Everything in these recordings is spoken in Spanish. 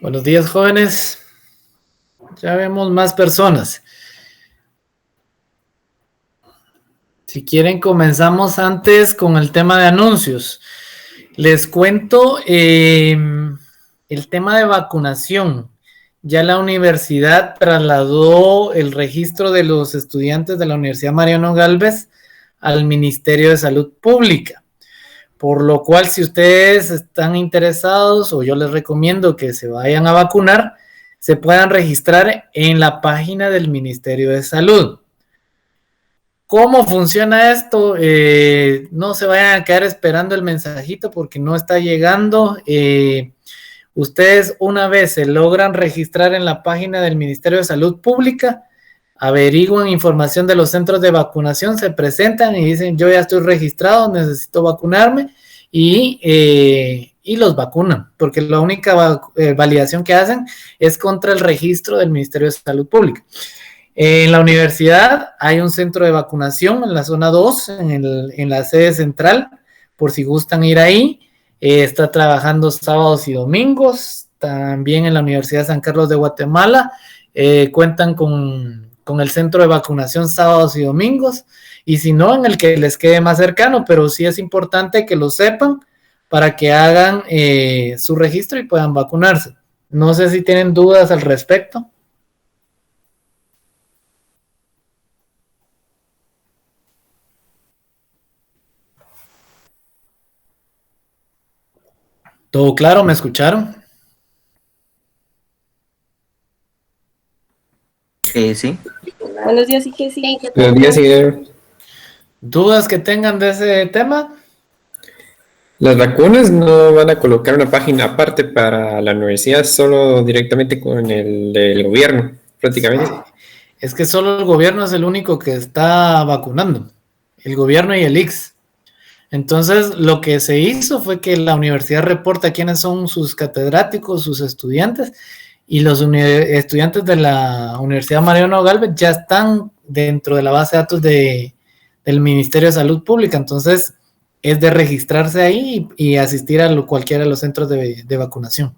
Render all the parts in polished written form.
Buenos días, jóvenes. Ya vemos más personas. Si quieren, comenzamos antes con el tema de anuncios. Les cuento el tema de vacunación. Ya la universidad trasladó el registro de los estudiantes de la Universidad Mariano Gálvez al Ministerio de Salud Pública. Por lo cual, si ustedes están interesados, o yo les recomiendo que se vayan a vacunar, se puedan registrar en la página del Ministerio de Salud. ¿Cómo funciona esto? No se vayan a quedar esperando el mensajito porque no está llegando. Ustedes, una vez se logran registrar en la página del Ministerio de Salud Pública, averiguan información de los centros de vacunación, se presentan y dicen: yo ya estoy registrado, necesito vacunarme, y los vacunan, porque la única validación que hacen es contra el registro del Ministerio de Salud Pública. En la universidad hay un centro de vacunación en la zona 2, en la sede central, por si gustan ir ahí. Está trabajando sábados y domingos. También en la Universidad de San Carlos de Guatemala cuentan con el centro de vacunación sábados y domingos, y si no, en el que les quede más cercano, pero sí es importante que lo sepan para que hagan su registro y puedan vacunarse. No sé si tienen dudas al respecto. ¿Todo claro? ¿Me escucharon? Sí. Buenos días, sí que sí. Buenos días, señor. ¿Dudas que tengan de ese tema? Las vacunas no van a colocar una página aparte para la universidad, solo directamente con el del gobierno, prácticamente. Es que solo el gobierno es el único que está vacunando, el gobierno y el ICS. Entonces, lo que se hizo fue que la universidad reporta quiénes son sus catedráticos, sus estudiantes, y los estudiantes de la Universidad Mariano Gálvez ya están dentro de la base de datos del Ministerio de Salud Pública. Entonces, es de registrarse ahí y asistir a cualquiera de los centros de vacunación.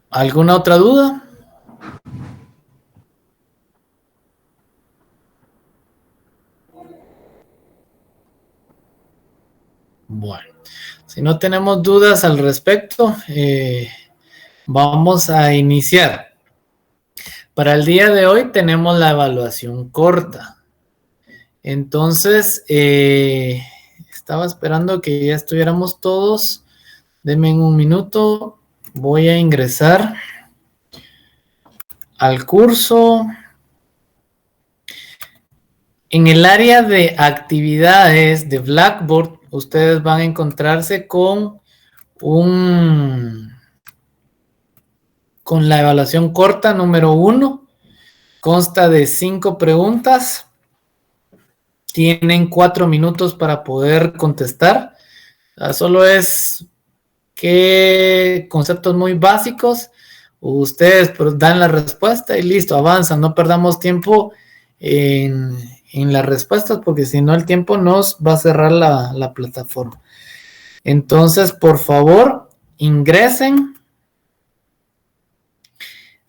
¿Alguna otra duda? Bueno, si no tenemos dudas al respecto, vamos a iniciar. Para el día de hoy tenemos la evaluación corta. Entonces, estaba esperando que ya estuviéramos todos. Denme un minuto. Voy a ingresar al curso. En el área de actividades de Blackboard, ustedes van a encontrarse con la evaluación corta número 1. Consta de 5 preguntas. Tienen 4 minutos para poder contestar. Solo es que conceptos muy básicos. Ustedes dan la respuesta y listo, avanzan. No perdamos tiempo en las respuestas, porque si no el tiempo nos va a cerrar la plataforma. Entonces, por favor, ingresen.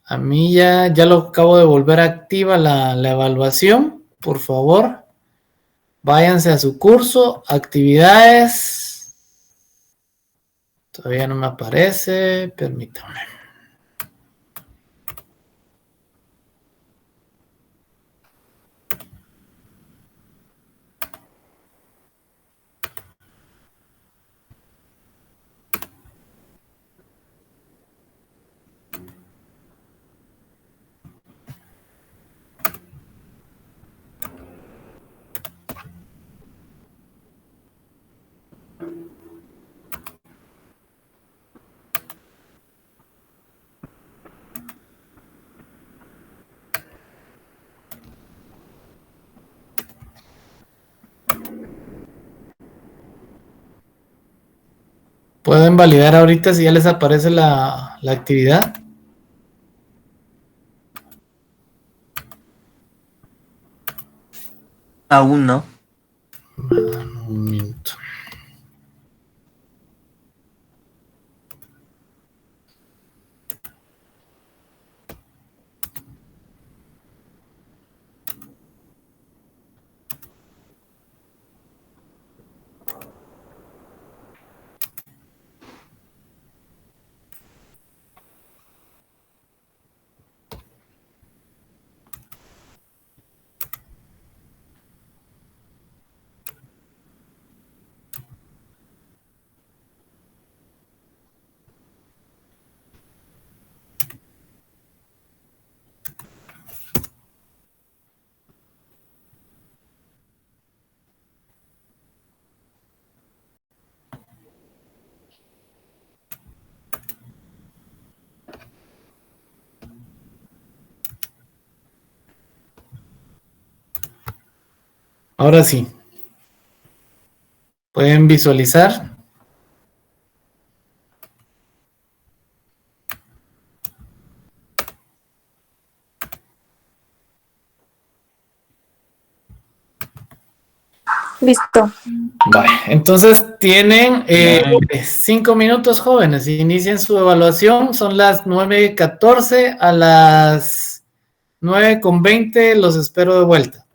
A mí ya lo acabo de volver activa la evaluación. Por favor, váyanse a su curso, actividades. Todavía no me aparece, permítanme. ¿Pueden validar ahorita si ya les aparece la actividad? Aún no. Un minuto. Ahora sí. Pueden visualizar. Listo. Vale, entonces tienen 5 minutos, jóvenes. Inicien su evaluación. Son las 9:14. A las 9:20 los espero de vuelta.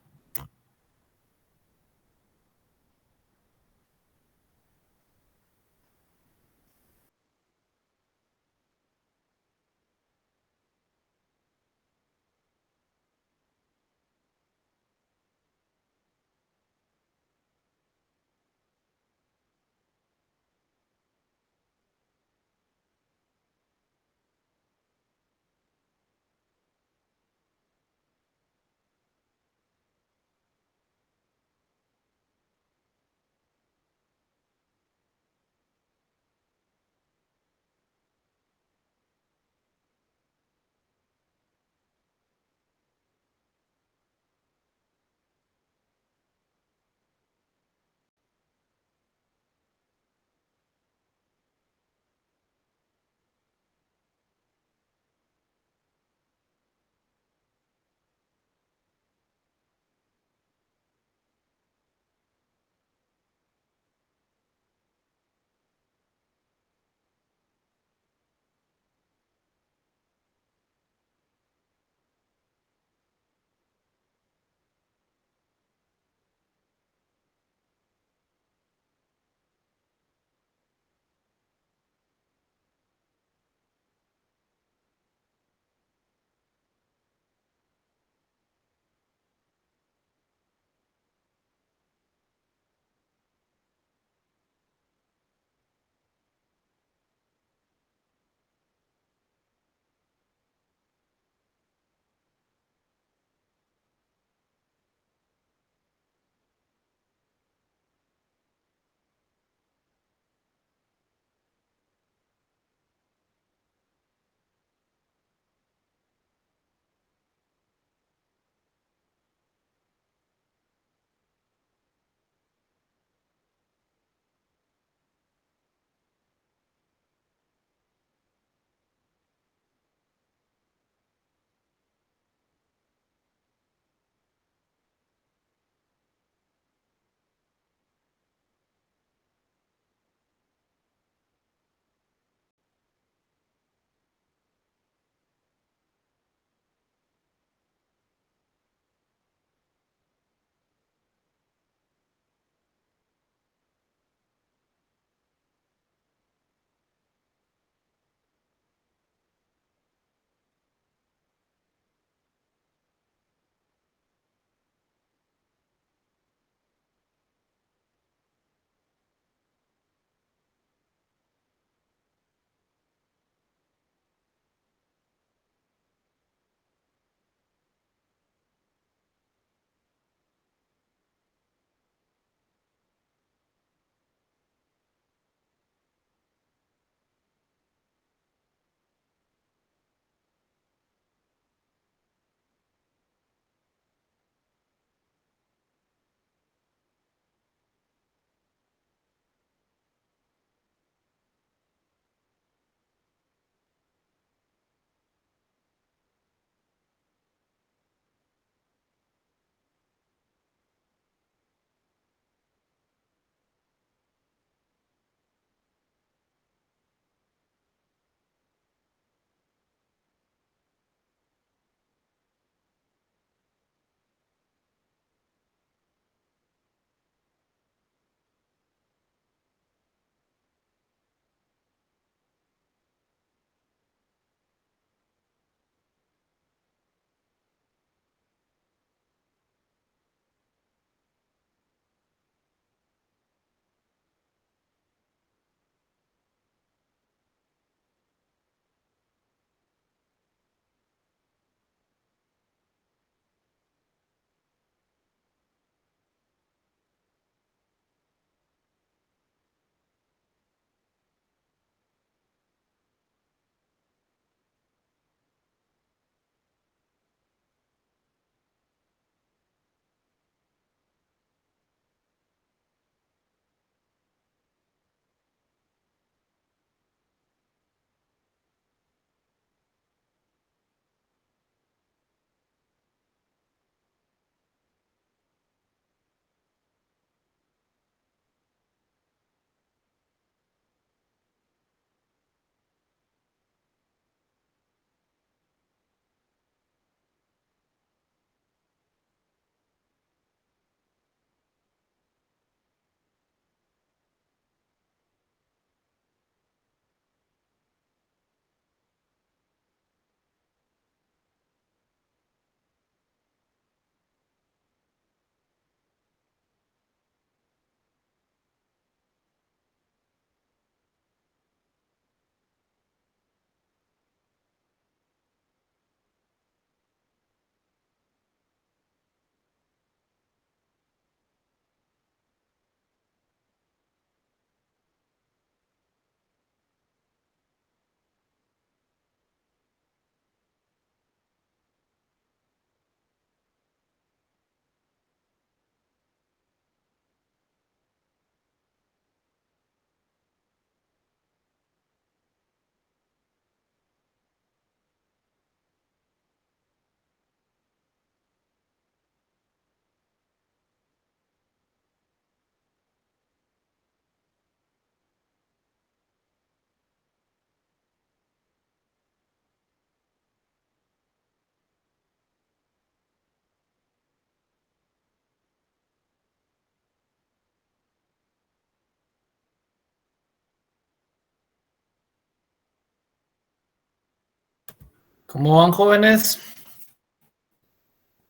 ¿Cómo van, jóvenes?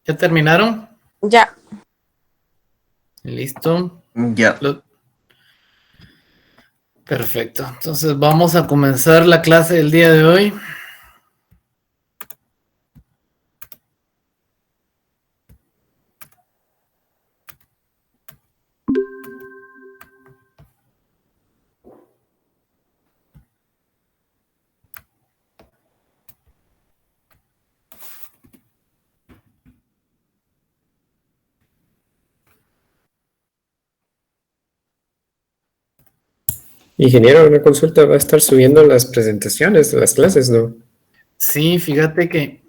¿Ya terminaron? Ya. ¿Listo? Ya. Perfecto. Entonces vamos a comenzar la clase del día de hoy. Ingeniero, una consulta, va a estar subiendo las presentaciones de las clases, ¿no? Sí, fíjate que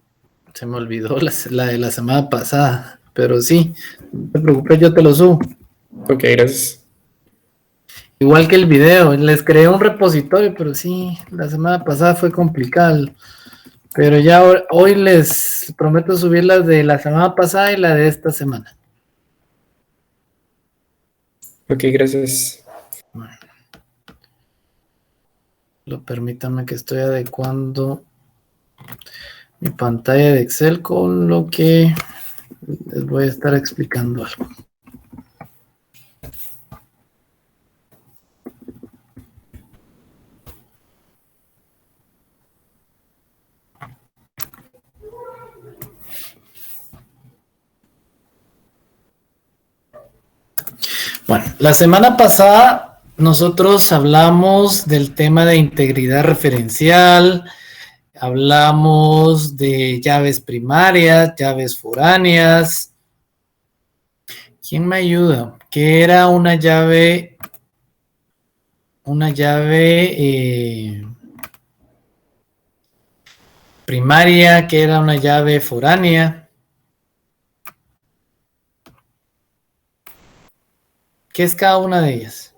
se me olvidó la de la semana pasada, pero sí, no te preocupes, yo te lo subo. Ok, gracias. Igual que el video, les creé un repositorio, pero sí, la semana pasada fue complicado. Pero ya hoy les prometo subir las de la semana pasada y la de esta semana. Ok, gracias. Permítanme que estoy adecuando mi pantalla de Excel con lo que les voy a estar explicando algo. Bueno, la semana pasada nosotros hablamos del tema de integridad referencial, hablamos de llaves primarias, llaves foráneas. ¿Quién me ayuda? ¿Qué era una llave? Una llave primaria, ¿qué era una llave foránea? ¿Qué es cada una de ellas?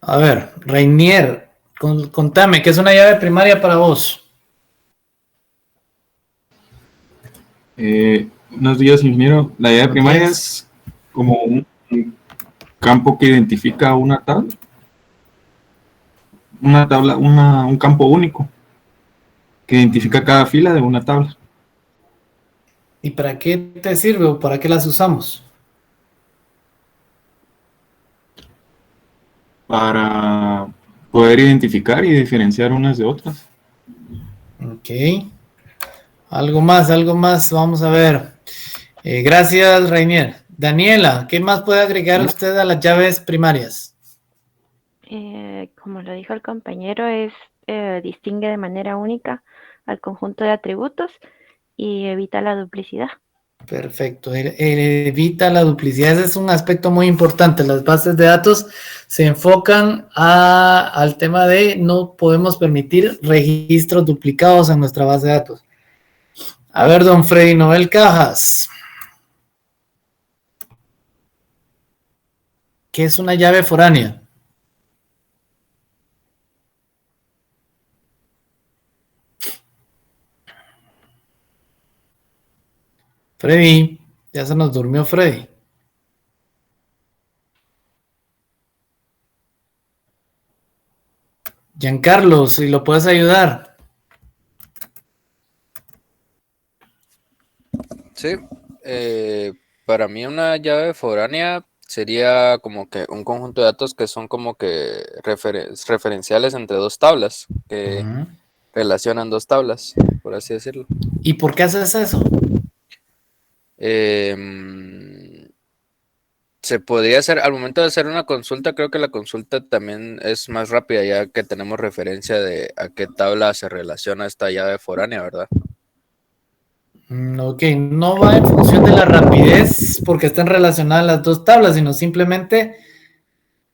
A ver, Reinier, contame, ¿qué es una llave primaria para vos? Buenos días, ingeniero. La llave primaria es como un campo que identifica una tabla, un campo único que identifica cada fila de una tabla. ¿Y para qué te sirve o para qué las usamos? Para poder identificar y diferenciar unas de otras. Ok. Algo más, vamos a ver. Gracias, Reinier. Daniela, ¿qué más puede agregar usted a las llaves primarias? Como lo dijo el compañero, distingue de manera única al conjunto de atributos y evita la duplicidad. Perfecto, evita la duplicidad, ese es un aspecto muy importante. Las bases de datos se enfocan al tema de no podemos permitir registros duplicados en nuestra base de datos. A ver, don Freddy Noel Cajas, ¿qué es una llave foránea? Freddy, ya se nos durmió Freddy. Giancarlo, si lo puedes ayudar. Sí, para mí una llave foránea sería como que un conjunto de datos que son como que referenciales entre dos tablas, que relacionan dos tablas, por así decirlo. ¿Y por qué haces eso? Se podría hacer, al momento de hacer una consulta, creo que la consulta también es más rápida ya que tenemos referencia de a qué tabla se relaciona esta llave foránea, ¿verdad? Ok, no va en función de la rapidez porque están relacionadas las dos tablas, sino simplemente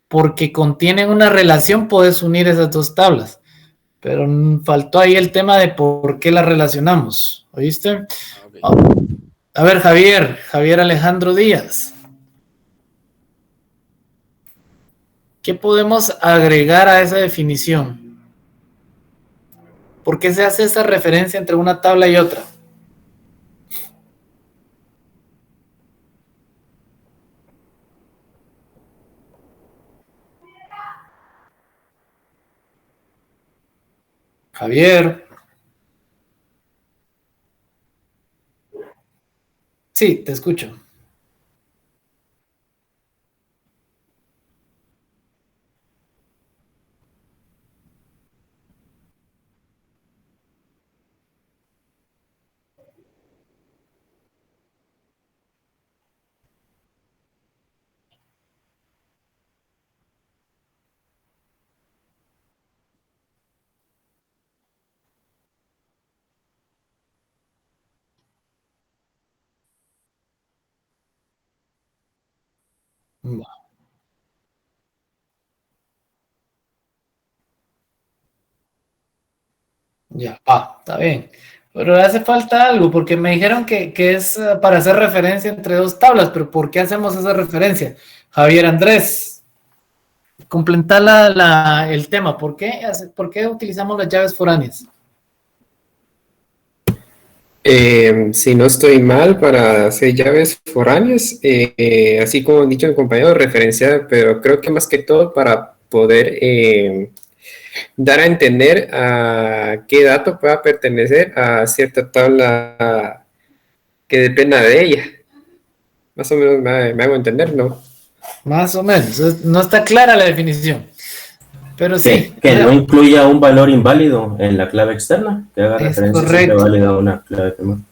porque contienen una relación, puedes unir esas dos tablas. Pero faltó ahí el tema de por qué las relacionamos, ¿oíste? Okay. A ver, Javier Alejandro Díaz. ¿Qué podemos agregar a esa definición? ¿Por qué se hace esa referencia entre una tabla y otra? Javier. Sí, te escucho. Ya, está bien. Pero hace falta algo, porque me dijeron que es para hacer referencia entre dos tablas, pero ¿por qué hacemos esa referencia? Javier Andrés, complementar el tema, ¿por qué utilizamos las llaves foráneas? Si no estoy mal, para hacer llaves foráneas, así como han dicho mi compañero, referenciar, pero creo que más que todo para poder dar a entender a qué dato pueda pertenecer a cierta tabla que dependa de ella. Más o menos me hago entender, ¿no? Más o menos, no está clara la definición, pero sí. Que no incluya un valor inválido en la clave externa, que haga Es referencia siempre válida a una clave primaria.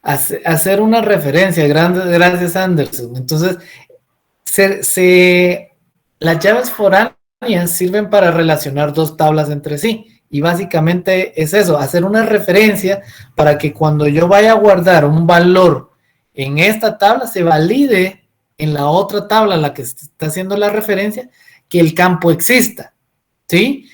Hacer una referencia, gracias Anderson. Entonces, las llaves foráneas sirven para relacionar dos tablas entre sí, y básicamente es eso, hacer una referencia para que cuando yo vaya a guardar un valor en esta tabla, se valide en la otra tabla a la que está haciendo la referencia, que el campo exista, ¿sí?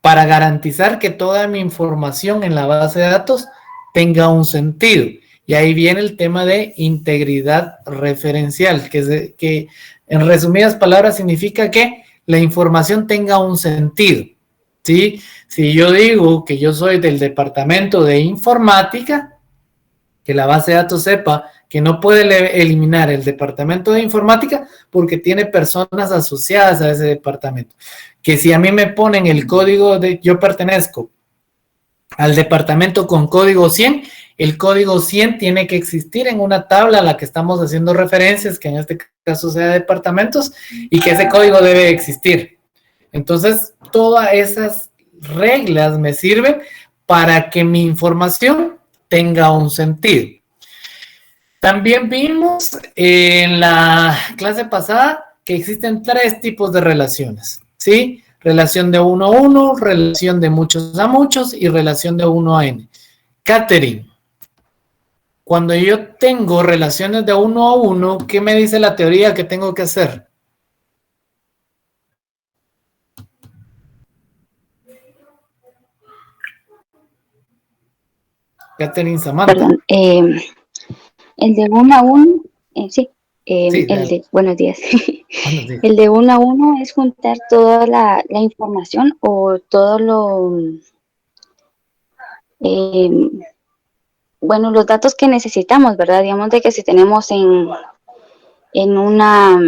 Para garantizar que toda mi información en la base de datos tenga un sentido. Y ahí viene el tema de integridad referencial, que en resumidas palabras significa que la información tenga un sentido, ¿sí? Si yo digo que yo soy del departamento de informática, que la base de datos sepa que no puede eliminar el departamento de informática porque tiene personas asociadas a ese departamento. Que si a mí me ponen el código yo pertenezco al departamento con código 100, el código 100 tiene que existir en una tabla a la que estamos haciendo referencias, que en este caso sea departamentos, y que ese código debe existir. Entonces, todas esas reglas me sirven para que mi información tenga un sentido. También vimos en la clase pasada que existen 3 tipos de relaciones, ¿sí? Relación de 1 a 1, relación de muchos a muchos y relación de 1 a n. Catherine, cuando yo tengo relaciones de 1 a 1, ¿qué me dice la teoría que tengo que hacer? Catherine Samantha. Perdón, el de 1 a 1, sí, Sí, buenos días. Buenos días. El de 1 a 1 es juntar toda la información o todo los datos que necesitamos, ¿verdad? Digamos de que si tenemos en una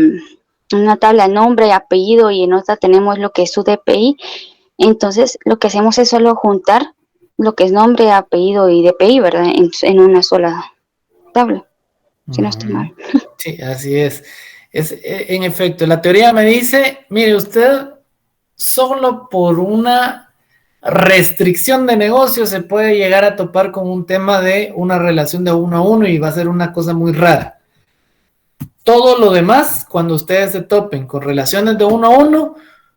tabla nombre, apellido y en otra tenemos lo que es su DPI, entonces lo que hacemos es solo juntar lo que es nombre, apellido y DPI, ¿verdad? En una sola tabla, si no estoy mal. Sí, así es. En efecto, la teoría me dice, mire, usted solo por una restricción de negocio se puede llegar a topar con un tema de una relación de 1 a 1 y va a ser una cosa muy rara. Todo lo demás, cuando ustedes se topen con relaciones de 1 a 1,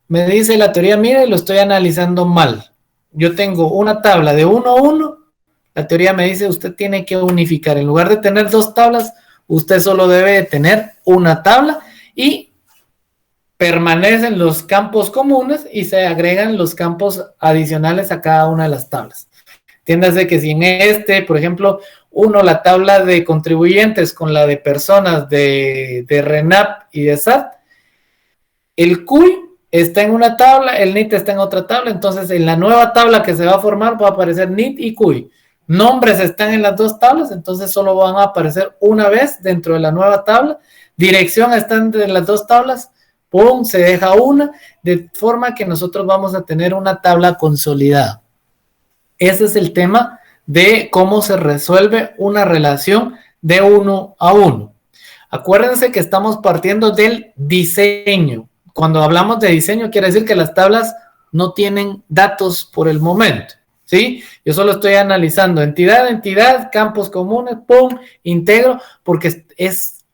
me dice la teoría, mire, lo estoy analizando mal. Yo tengo una tabla de 1 a 1, la teoría me dice, usted tiene que unificar. En lugar de tener 2 tablas, usted solo debe tener una tabla y permanecen los campos comunes y se agregan los campos adicionales a cada una de las tablas. Entiéndase que si en por ejemplo, la tabla de contribuyentes con la de personas de RENAP y de SAT, el CUI está en una tabla, el NIT está en otra tabla, entonces en la nueva tabla que se va a formar va a aparecer NIT y CUI. Nombres están en las dos tablas, entonces solo van a aparecer una vez dentro de la nueva tabla. Dirección está entre las dos tablas, ¡pum!, se deja una, de forma que nosotros vamos a tener una tabla consolidada. Ese es el tema de cómo se resuelve una relación de 1 a 1. Acuérdense que estamos partiendo del diseño. Cuando hablamos de diseño, quiere decir que las tablas no tienen datos por el momento, ¿sí? Yo solo estoy analizando entidad, campos comunes, ¡pum!, integro, porque es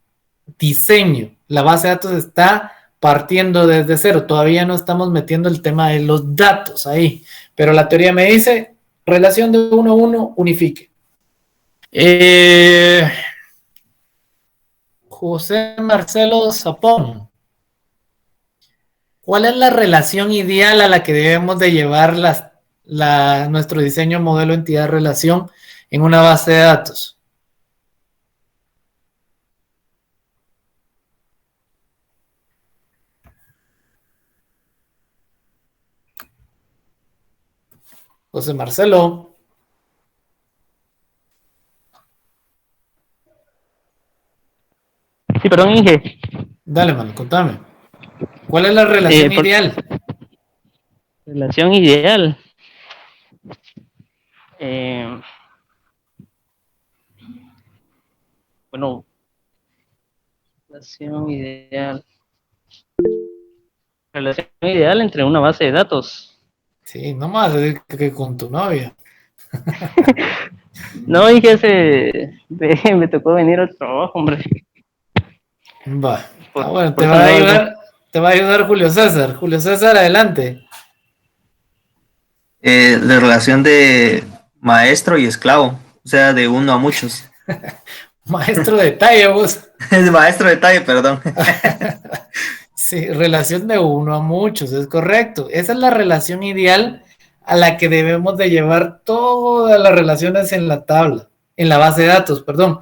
diseño. La base de datos está partiendo desde cero. Todavía no estamos metiendo el tema de los datos ahí. Pero la teoría me dice, relación de 1 a 1, unifique. José Marcelo Zapón. ¿Cuál es la relación ideal a la que debemos de llevar nuestro diseño modelo entidad-relación en una base de datos? José Marcelo. Sí, perdón, Inge. Dale, mano, contame. ¿Cuál es la relación ideal? Relación ideal. Bueno, relación ideal. Relación ideal entre una base de datos. Sí, no me vas a decir que con tu novia. No, Inge, me tocó venir al trabajo, hombre. Va. Bueno, te va a ayudar Julio César. Julio César, adelante. La relación de maestro y esclavo, o sea, de 1 a muchos. Maestro de talla, vos. Es maestro de talla, perdón. Sí, relación de 1 a muchos, es correcto. Esa es la relación ideal a la que debemos de llevar todas las relaciones en la tabla, en la base de datos, perdón.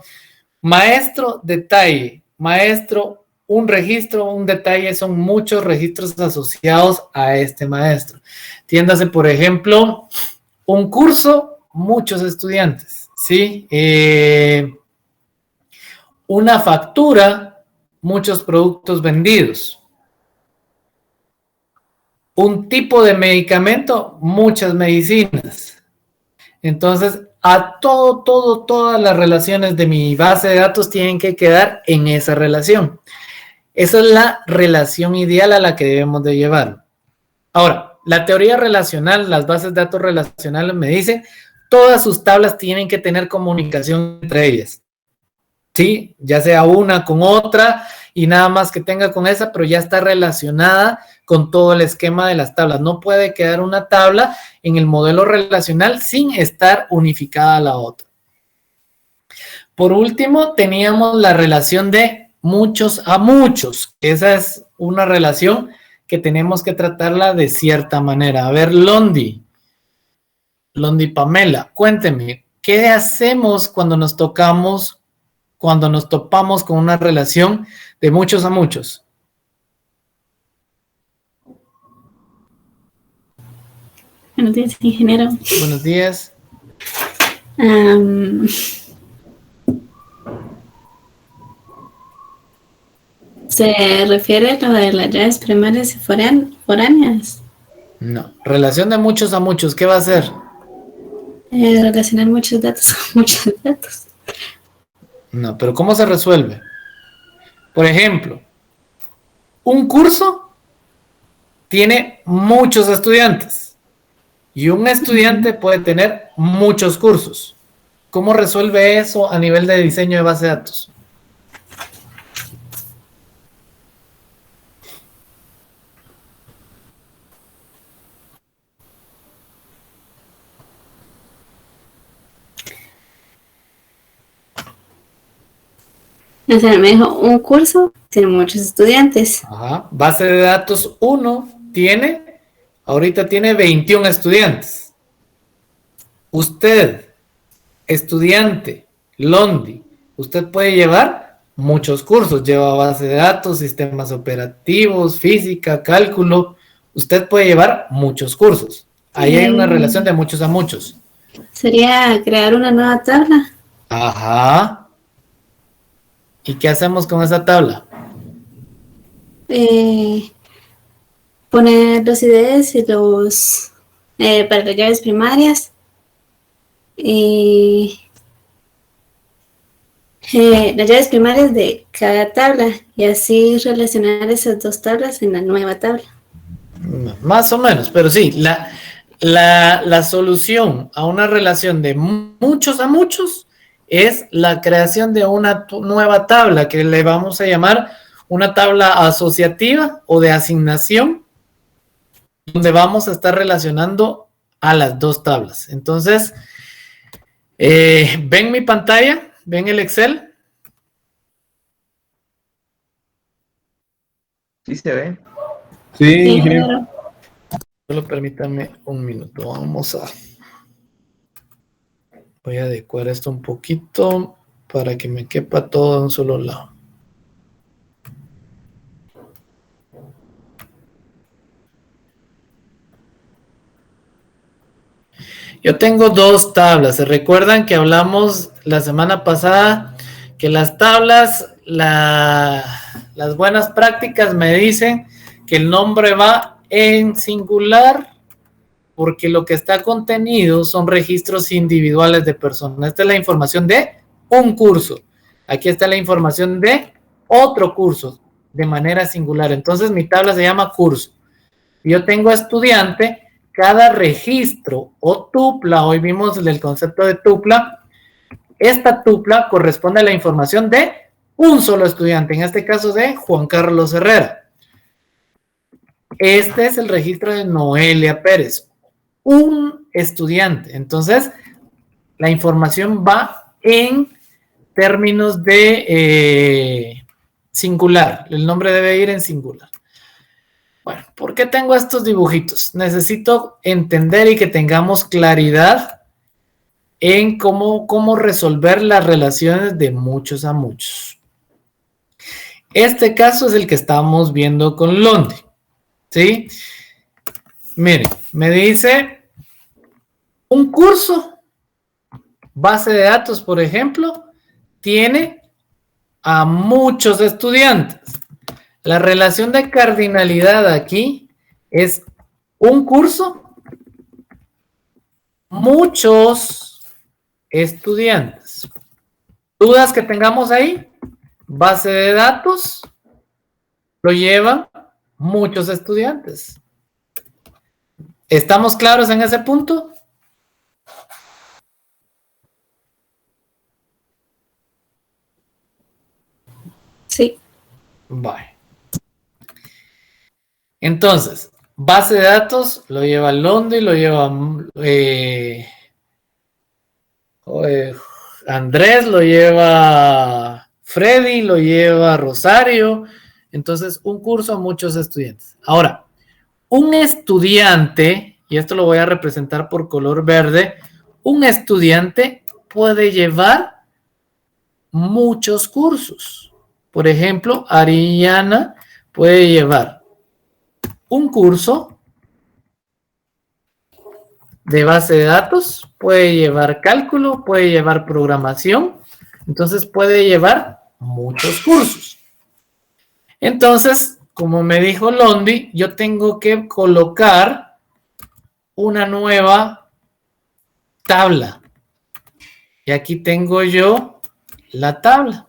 Maestro, detalle, maestro, un registro, un detalle, son muchos registros asociados a este maestro. Tiéndase, por ejemplo, un curso, muchos estudiantes, ¿sí? Una factura, muchos productos vendidos. Un tipo de medicamento, muchas medicinas. Entonces, todas las relaciones de mi base de datos tienen que quedar en esa relación. Esa es la relación ideal a la que debemos de llevar. Ahora, la teoría relacional, las bases de datos relacionales me dicen, todas sus tablas tienen que tener comunicación entre ellas. Sí, ya sea una con otra y nada más que tenga con esa, pero ya está relacionada con todo el esquema de las tablas. No puede quedar una tabla en el modelo relacional sin estar unificada a la otra. Por último, teníamos la relación de muchos a muchos. Esa es una relación que tenemos que tratarla de cierta manera. A ver, Londi Pamela, cuénteme, ¿qué hacemos cuando nos topamos con una relación de muchos a muchos? Buenos días, ingeniero. Buenos días. ¿Se refiere a lo de las llaves primarias y foráneas? No. Relación de muchos a muchos, ¿qué va a hacer? Relacionar muchos datos con muchos datos. No, pero ¿cómo se resuelve? Por ejemplo, un curso tiene muchos estudiantes y un estudiante puede tener muchos cursos. ¿Cómo resuelve eso a nivel de diseño de base de datos? O sea, me dijo, un curso tiene muchos estudiantes. Ajá. Base de datos 1 ahorita tiene 21 estudiantes. Usted, estudiante, Londi, usted puede llevar muchos cursos. Lleva base de datos, sistemas operativos, física, cálculo, usted puede llevar muchos cursos. Ahí hay una relación de muchos a muchos. Sería crear una nueva tabla. Ajá. ¿Y qué hacemos con esa tabla? Poner los IDs y los para las llaves primarias y las llaves primarias de cada tabla y así relacionar esas dos tablas en la nueva tabla. Más o menos, pero sí, la solución a una relación de muchos a muchos es la creación de una nueva tabla que le vamos a llamar una tabla asociativa o de asignación, donde vamos a estar relacionando a las dos tablas. Entonces, ¿ven mi pantalla? ¿Ven el Excel? Sí se ve. Sí, Claro. Solo permítanme un minuto. Voy a adecuar esto un poquito para que me quepa todo en un solo lado. Yo tengo dos tablas. ¿Se recuerdan que hablamos la semana pasada que las tablas, las buenas prácticas me dicen que el nombre va en singular porque lo que está contenido son registros individuales de personas? Esta es la información de un curso. Aquí está la información de otro curso de manera singular. Entonces mi tabla se llama curso. Yo tengo estudiante. Cada registro o tupla, hoy vimos el concepto de tupla, esta tupla corresponde a la información de un solo estudiante, en este caso de Juan Carlos Herrera. Este es el registro de Noelia Pérez, un estudiante. Entonces, la información va en términos de singular, el nombre debe ir en singular. Bueno, ¿por qué tengo estos dibujitos? Necesito entender y que tengamos claridad en cómo resolver las relaciones de muchos a muchos. Este caso es el que estamos viendo con Londi, ¿sí? Miren, me dice un curso, base de datos, por ejemplo, tiene a muchos estudiantes. La relación de cardinalidad aquí es un curso, muchos estudiantes. ¿Dudas que tengamos ahí? Base de datos lo llevan muchos estudiantes. ¿Estamos claros en ese punto? Sí. Vale. Entonces, base de datos lo lleva Londi, lo lleva Andrés, lo lleva Freddy, lo lleva Rosario. Entonces, un curso a muchos estudiantes. Ahora, un estudiante, y esto lo voy a representar por color verde, un estudiante puede llevar muchos cursos. Por ejemplo, Ariana puede llevar un curso de base de datos, puede llevar cálculo, puede llevar programación, entonces puede llevar muchos cursos. Entonces, como me dijo Londi, yo tengo que colocar una nueva tabla. Y aquí tengo yo la tabla.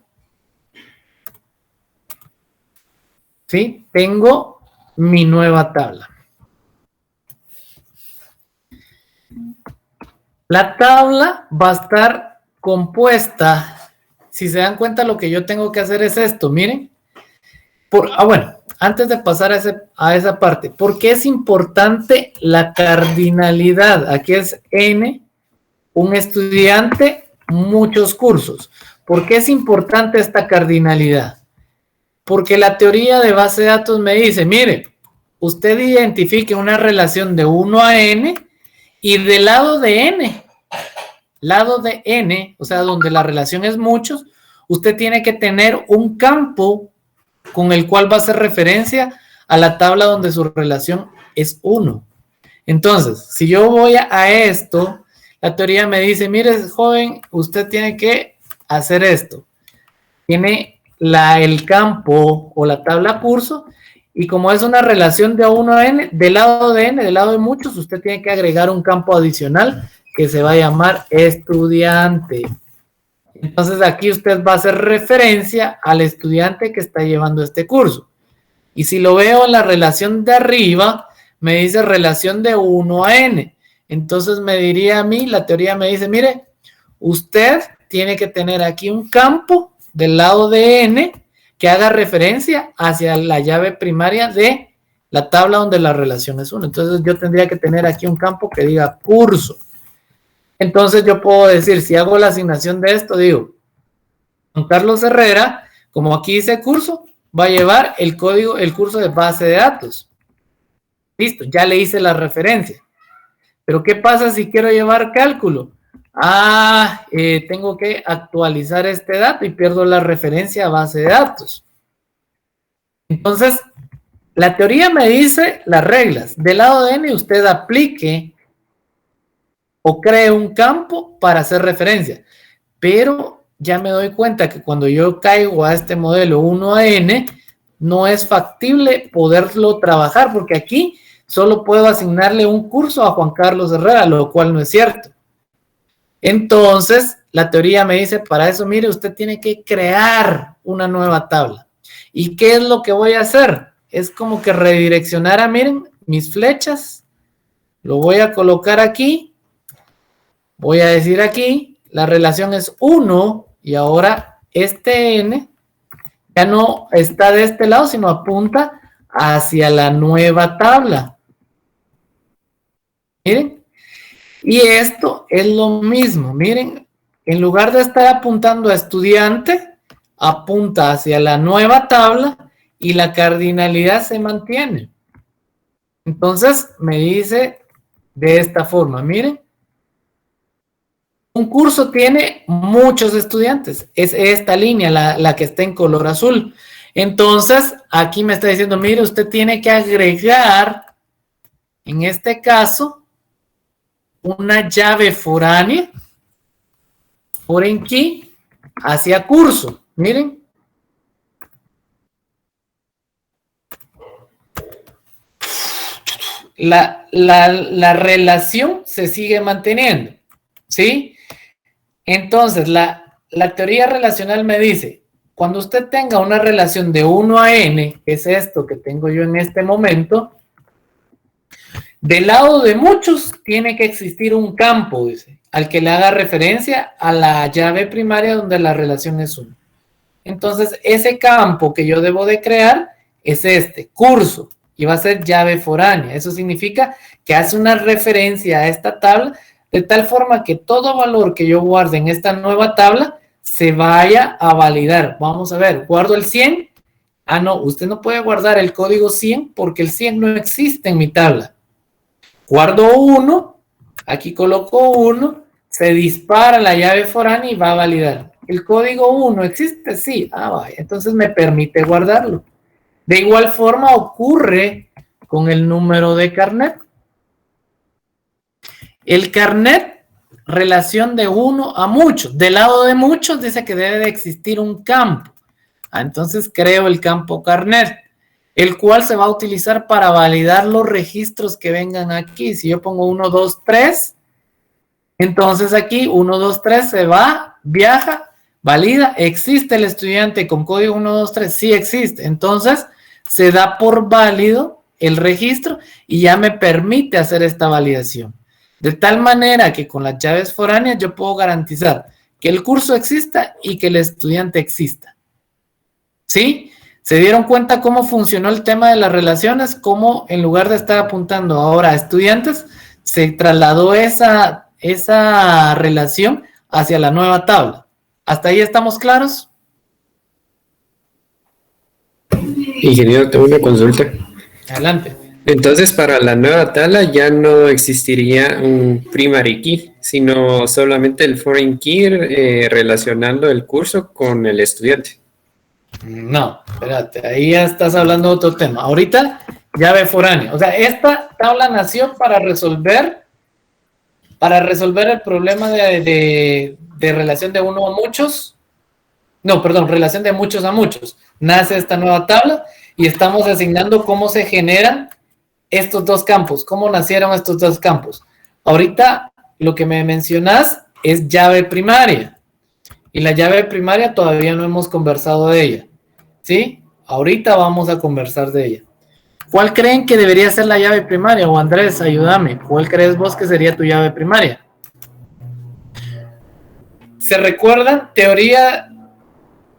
¿Sí? Tengo mi nueva tabla. La tabla va a estar compuesta. Si se dan cuenta, lo que yo tengo que hacer es esto. Miren. Bueno, antes de pasar a esa parte, ¿por qué es importante la cardinalidad? Aquí es N, un estudiante, muchos cursos. ¿Por qué es importante esta cardinalidad? Porque la teoría de base de datos me dice, mire, usted identifique una relación de 1 a n y del lado de n, o sea, donde la relación es muchos, usted tiene que tener un campo con el cual va a hacer referencia a la tabla donde su relación es 1. Entonces, si yo voy a esto, la teoría me dice, mire, joven, usted tiene que hacer esto. Tiene el campo o la tabla curso, y como es una relación de A1 a N, del lado de N, del lado de muchos, usted tiene que agregar un campo adicional que se va a llamar estudiante. Entonces aquí usted va a hacer referencia al estudiante que está llevando este curso. Y si lo veo en la relación de arriba, me dice relación de 1 a N. Entonces me diría a mí, la teoría me dice, mire, usted tiene que tener aquí un campo del lado de N que haga referencia hacia la llave primaria de la tabla donde la relación es 1. Entonces yo tendría que tener aquí un campo que diga curso. Entonces yo puedo decir, si hago la asignación de esto, digo, Juan Carlos Herrera, como aquí dice curso, va a llevar el código, el curso de base de datos. Listo, ya le hice la referencia. Pero ¿qué pasa si quiero llevar cálculo? Tengo que actualizar este dato y pierdo la referencia a base de datos. Entonces, la teoría me dice las reglas. Del lado de N usted aplique o cree un campo para hacer referencia. Pero ya me doy cuenta que cuando yo caigo a este modelo 1 a N, no es factible poderlo trabajar, porque aquí solo puedo asignarle un curso a Juan Carlos Herrera, lo cual no es cierto. Entonces, la teoría me dice, para eso, mire, usted tiene que crear una nueva tabla. ¿Y qué es lo que voy a hacer? Es como que redireccionar miren, mis flechas. Lo voy a colocar aquí. Voy a decir aquí, la relación es 1 y ahora este N ya no está de este lado, sino apunta hacia la nueva tabla. Miren. Y esto es lo mismo. Miren, en lugar de estar apuntando a estudiante, apunta hacia la nueva tabla y la cardinalidad se mantiene. Entonces, me dice de esta forma, miren. Un curso tiene muchos estudiantes. Es esta línea, la que está en color azul. Entonces, aquí me está diciendo, mire, usted tiene que agregar, en este caso, una llave foránea, foreign key, hacia curso. Miren. La relación se sigue manteniendo. ¿Sí? Entonces, la teoría relacional me dice, cuando usted tenga una relación de 1 a N, que es esto que tengo yo en este momento, del lado de muchos tiene que existir un campo, dice, al que le haga referencia a la llave primaria donde la relación es 1. Entonces, ese campo que yo debo de crear es este, curso, y va a ser llave foránea. Eso significa que hace una referencia a esta tabla de tal forma que todo valor que yo guarde en esta nueva tabla se vaya a validar. Vamos a ver, guardo el 100. No, usted no puede guardar el código 100 porque el 100 no existe en mi tabla. Guardo 1, aquí coloco 1, se dispara la llave foránea y va a validar. ¿El código 1 existe? Sí. Vaya, entonces me permite guardarlo. De igual forma ocurre con el número de carnet. El carnet, relación de 1 a muchos. Del lado de muchos dice que debe de existir un campo. Entonces creo el campo carnet, el cual se va a utilizar para validar los registros que vengan aquí. Si yo pongo 1, 2, 3, entonces aquí 1, 2, 3 se va, viaja, valida. ¿Existe el estudiante con código 1, 2, 3? Sí existe. Entonces se da por válido el registro y ya me permite hacer esta validación. De tal manera que con las llaves foráneas yo puedo garantizar que el curso exista y que el estudiante exista. ¿Sí? ¿Se dieron cuenta cómo funcionó el tema de las relaciones? Cómo en lugar de estar apuntando ahora a estudiantes, se trasladó esa relación hacia la nueva tabla. ¿Hasta ahí estamos claros? Ingeniero, tengo una consulta. Adelante. Entonces, para la nueva tabla ya no existiría un primary key, sino solamente el foreign key relacionando el curso con el estudiante. No, espérate, ahí ya estás hablando de otro tema. Ahorita llave foránea. O sea, esta tabla nació para resolver el problema de relación de uno a muchos. No, perdón, relación de muchos a muchos. Nace esta nueva tabla y estamos asignando cómo se generan estos dos campos, cómo nacieron estos dos campos. Ahorita lo que me mencionas es llave primaria. Y la llave primaria todavía no hemos conversado de ella. ¿Sí? Ahorita vamos a conversar de ella. ¿Cuál creen que debería ser la llave primaria? O Andrés, ayúdame. ¿Cuál crees vos que sería tu llave primaria? ¿Se recuerdan?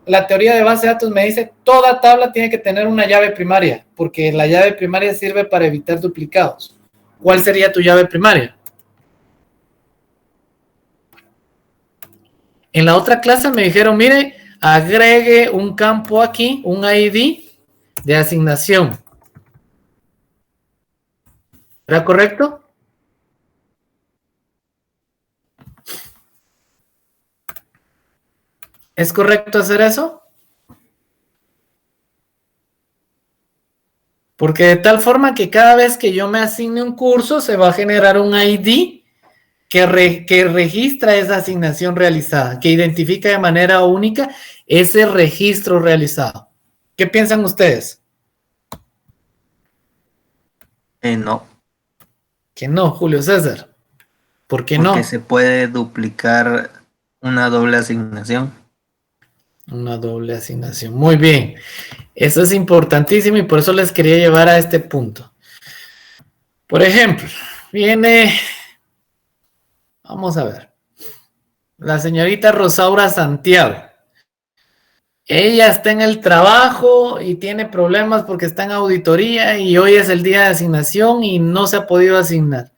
La teoría de base de datos me dice toda tabla tiene que tener una llave primaria, porque la llave primaria sirve para evitar duplicados. ¿Cuál sería tu llave primaria? En la otra clase me dijeron, mire, agregue un campo aquí, un ID de asignación. ¿Era correcto? ¿Es correcto hacer eso? Porque de tal forma que cada vez que yo me asigne un curso, se va a generar un ID que registra esa asignación realizada, que identifica de manera única ese registro realizado. ¿Qué piensan ustedes? No. Que no, Julio César. ¿Por qué no? Porque se puede duplicar una doble asignación. Una doble asignación. Muy bien. Eso es importantísimo y por eso les quería llevar a este punto. Por ejemplo, viene... Vamos a ver. La señorita Rosaura Santiago. Ella está en el trabajo y tiene problemas porque está en auditoría y hoy es el día de asignación y no se ha podido asignar.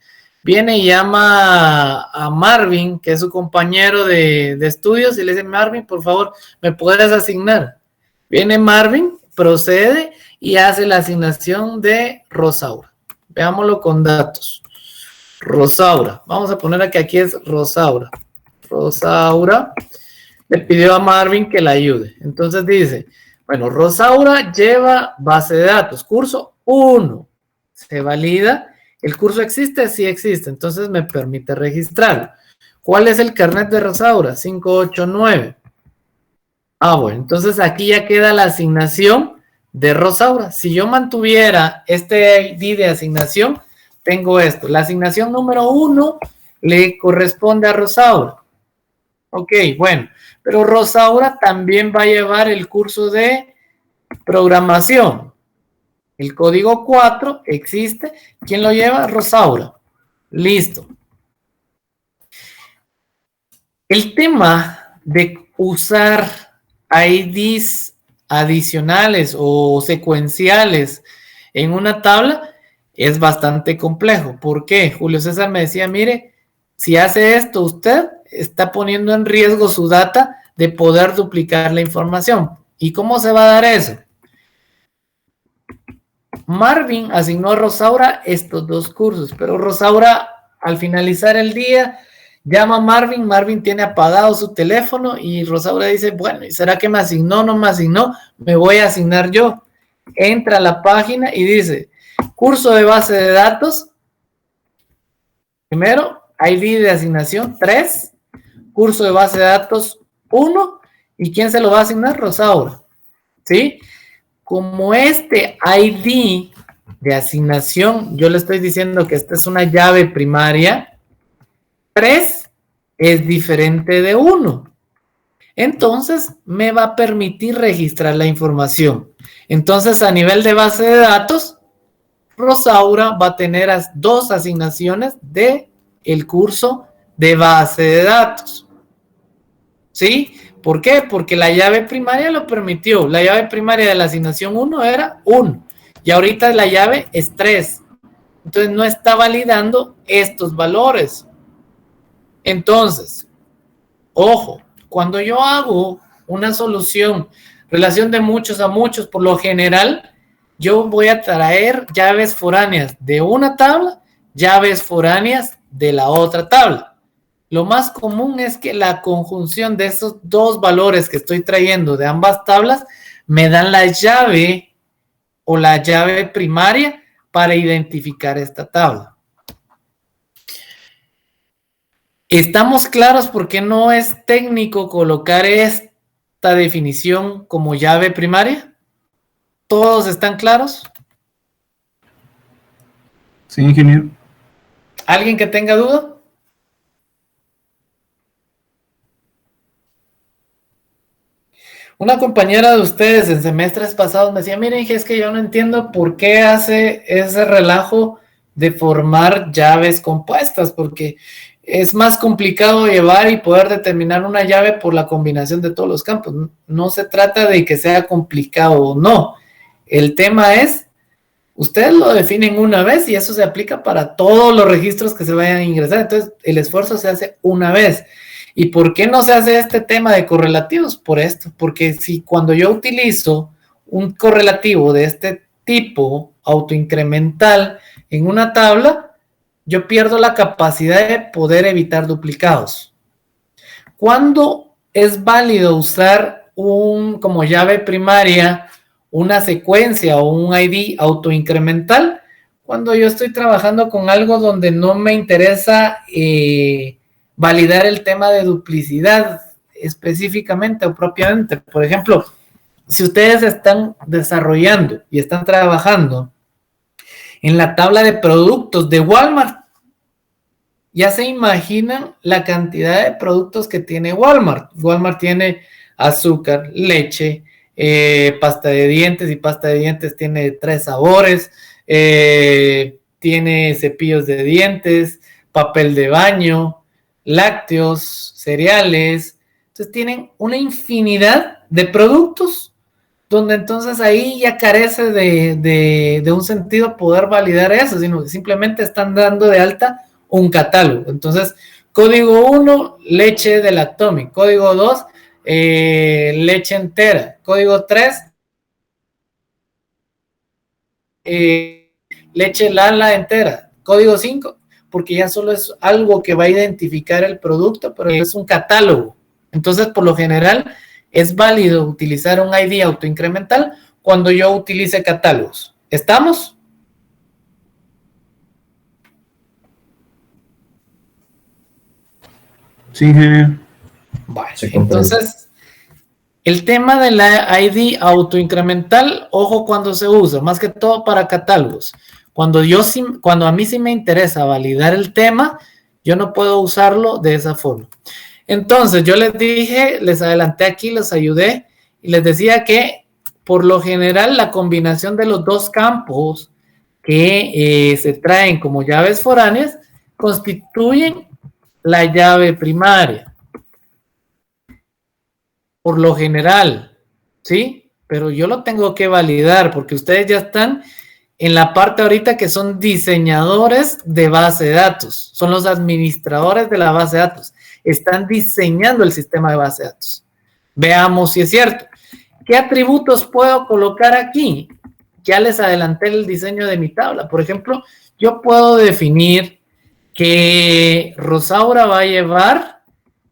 Viene y llama a Marvin, que es su compañero de estudios, y le dice, Marvin, por favor, ¿me puedes asignar? Viene Marvin, procede y hace la asignación de Rosaura. Veámoslo con datos. Rosaura, vamos a poner que aquí es Rosaura. Rosaura le pidió a Marvin que la ayude. Entonces dice, bueno, Rosaura lleva base de datos, curso 1. Se valida. ¿El curso existe? Sí existe. Entonces me permite registrarlo. ¿Cuál es el carnet de Rosaura? 589. Ah, bueno, entonces aquí ya queda la asignación de Rosaura. Si yo mantuviera este ID de asignación, tengo esto. La asignación número 1 le corresponde a Rosaura. Ok, bueno, pero Rosaura también va a llevar el curso de programación. El código 4 existe. ¿Quién lo lleva? Rosaura. Listo. El tema de usar IDs adicionales o secuenciales en una tabla es bastante complejo. ¿Por qué? Julio César me decía, mire, si hace esto usted está poniendo en riesgo su data de poder duplicar la información. ¿Y cómo se va a dar eso? Marvin asignó a Rosaura estos dos cursos, pero Rosaura al finalizar el día llama a Marvin, Marvin tiene apagado su teléfono y Rosaura dice, bueno, ¿será que me asignó o no me asignó? Me voy a asignar yo. Entra a la página y dice, curso de base de datos, primero, ID de asignación 3, curso de base de datos 1, ¿y quién se lo va a asignar? Rosaura, ¿sí? Como este ID de asignación, yo le estoy diciendo que esta es una llave primaria, 3 es diferente de 1. Entonces, me va a permitir registrar la información. Entonces, a nivel de base de datos, Rosaura va a tener 2 asignaciones de el curso de base de datos. ¿Sí? ¿Por qué? Porque la llave primaria lo permitió. La llave primaria de la asignación 1 era 1. Y ahorita la llave es 3. Entonces no está validando estos valores. Entonces, ojo, cuando yo hago una solución, relación de muchos a muchos, por lo general, yo voy a traer llaves foráneas de una tabla, llaves foráneas de la otra tabla. Lo más común es que la conjunción de esos dos valores que estoy trayendo de ambas tablas me dan la llave o la llave primaria para identificar esta tabla. ¿Estamos claros por qué no es técnico colocar esta definición como llave primaria? ¿Todos están claros? Sí, ingeniero. ¿Alguien que tenga duda? Una compañera de ustedes en semestres pasados me decía, miren, es que yo no entiendo por qué hace ese relajo de formar llaves compuestas, porque es más complicado llevar y poder determinar una llave por la combinación de todos los campos. No se trata de que sea complicado o no. El tema es, ustedes lo definen una vez y eso se aplica para todos los registros que se vayan a ingresar. Entonces, el esfuerzo se hace una vez. ¿Y por qué no se hace este tema de correlativos? Por esto, porque si cuando yo utilizo un correlativo de este tipo autoincremental en una tabla, yo pierdo la capacidad de poder evitar duplicados. ¿Cuándo es válido usar como llave primaria una secuencia o un ID autoincremental? Cuando yo estoy trabajando con algo donde no me interesa validar el tema de duplicidad específicamente o propiamente. Por ejemplo, si ustedes están desarrollando y están trabajando en la tabla de productos de Walmart, ya se imaginan la cantidad de productos que tiene Walmart. Walmart tiene azúcar, leche, pasta de dientes, y pasta de dientes tiene 3 sabores, tiene cepillos de dientes, papel de baño, lácteos, cereales. Entonces tienen una infinidad de productos donde entonces ahí ya carece de un sentido poder validar eso, sino que simplemente están dando de alta un catálogo. Entonces, código 1, leche de Lactomy. Código 2, leche entera. Código 3, leche Lala entera. Código 5, porque ya solo es algo que va a identificar el producto, pero es un catálogo. Entonces, por lo general, es válido utilizar un ID autoincremental cuando yo utilice catálogos. ¿Estamos? Sí, ingeniero. Vale, entonces, el tema de la ID autoincremental, ojo cuando se usa, más que todo para catálogos. Cuando a mí sí me interesa validar el tema, yo no puedo usarlo de esa forma. Entonces, yo les dije, les adelanté aquí, les ayudé y les decía que por lo general la combinación de los dos campos que se traen como llaves foráneas constituyen la llave primaria. Por lo general, ¿sí? Pero yo lo tengo que validar porque ustedes ya están en la parte ahorita que son diseñadores de base de datos, son los administradores de la base de datos, están diseñando el sistema de base de datos. Veamos si es cierto. ¿Qué atributos puedo colocar aquí? Ya les adelanté el diseño de mi tabla. Por ejemplo, yo puedo definir que Rosaura va a llevar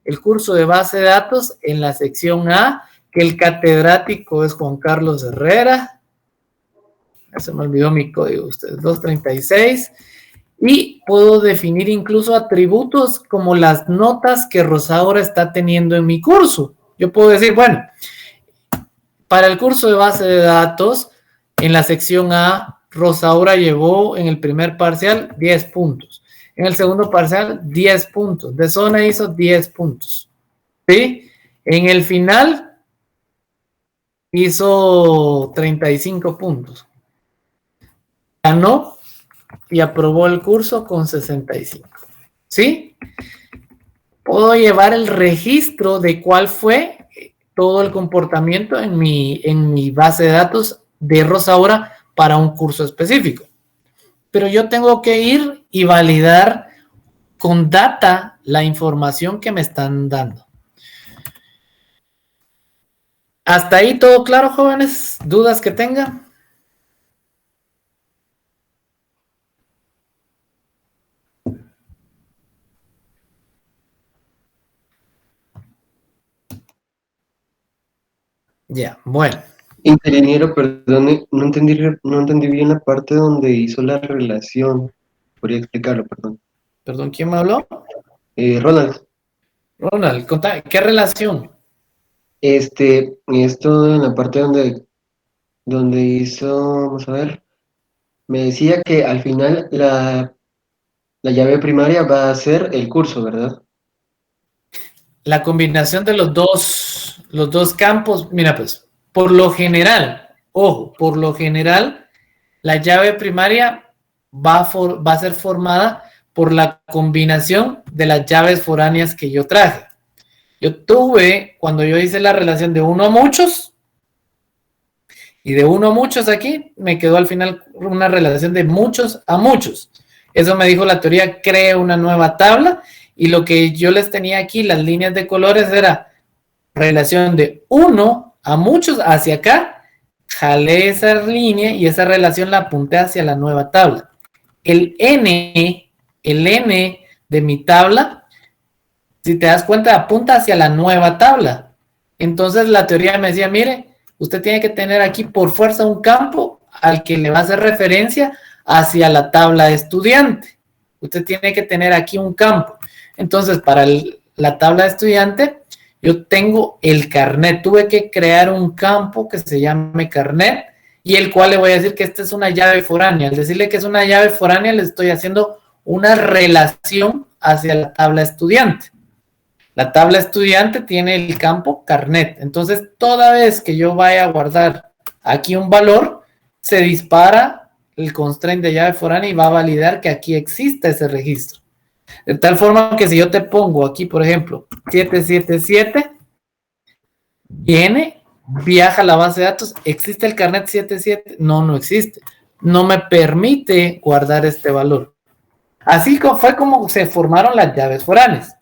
el curso de base de datos en la sección A, que el catedrático es Juan Carlos Herrera. Ya se me olvidó mi código, ustedes, 236. Y puedo definir incluso atributos como las notas que Rosaura está teniendo en mi curso. Yo puedo decir, bueno, para el curso de base de datos, en la sección A, Rosaura llevó en el primer parcial 10 puntos. En el segundo parcial, 10 puntos. De zona hizo 10 puntos. ¿Sí? En el final, hizo 35 puntos. Ganó y aprobó el curso con 65. ¿Sí? Puedo llevar el registro de cuál fue todo el comportamiento en mi base de datos de Rosaura para un curso específico. Pero yo tengo que ir y validar con data la información que me están dando. ¿Hasta ahí todo claro, jóvenes? ¿Dudas que tengan? Ya, bueno. Ingeniero, perdone, no entendí bien la parte donde hizo la relación. Podría explicarlo, perdón. Perdón, ¿quién me habló? Ronald, Ronald, ¿qué relación? esto en la parte donde hizo, vamos a ver, me decía que al final la llave primaria va a ser el curso, ¿verdad? La combinación de los dos campos, mira pues, por lo general, ojo, por lo general, la llave primaria va a ser formada por la combinación de las llaves foráneas que yo traje. Yo tuve, cuando yo hice la relación de uno a muchos, y de uno a muchos aquí, me quedó al final una relación de muchos a muchos. Eso me dijo la teoría, cree una nueva tabla, y lo que yo les tenía aquí, las líneas de colores, era relación de uno a muchos hacia acá, jalé esa línea y esa relación la apunté hacia la nueva tabla. El N de mi tabla, si te das cuenta, apunta hacia la nueva tabla. Entonces la teoría me decía, mire, usted tiene que tener aquí por fuerza un campo al que le va a hacer referencia hacia la tabla de estudiante. Usted tiene que tener aquí un campo. Entonces, para la tabla de estudiante, yo tengo el carnet. Tuve que crear un campo que se llame carnet y el cual le voy a decir que esta es una llave foránea. Al decirle que es una llave foránea, le estoy haciendo una relación hacia la tabla estudiante. La tabla estudiante tiene el campo carnet. Entonces, toda vez que yo vaya a guardar aquí un valor, se dispara el constraint de llave foránea y va a validar que aquí existe ese registro. De tal forma que si yo te pongo aquí, por ejemplo, 777, viaja a la base de datos, ¿existe el carnet 77? No, no existe. No me permite guardar este valor. Así fue como se formaron las llaves foráneas.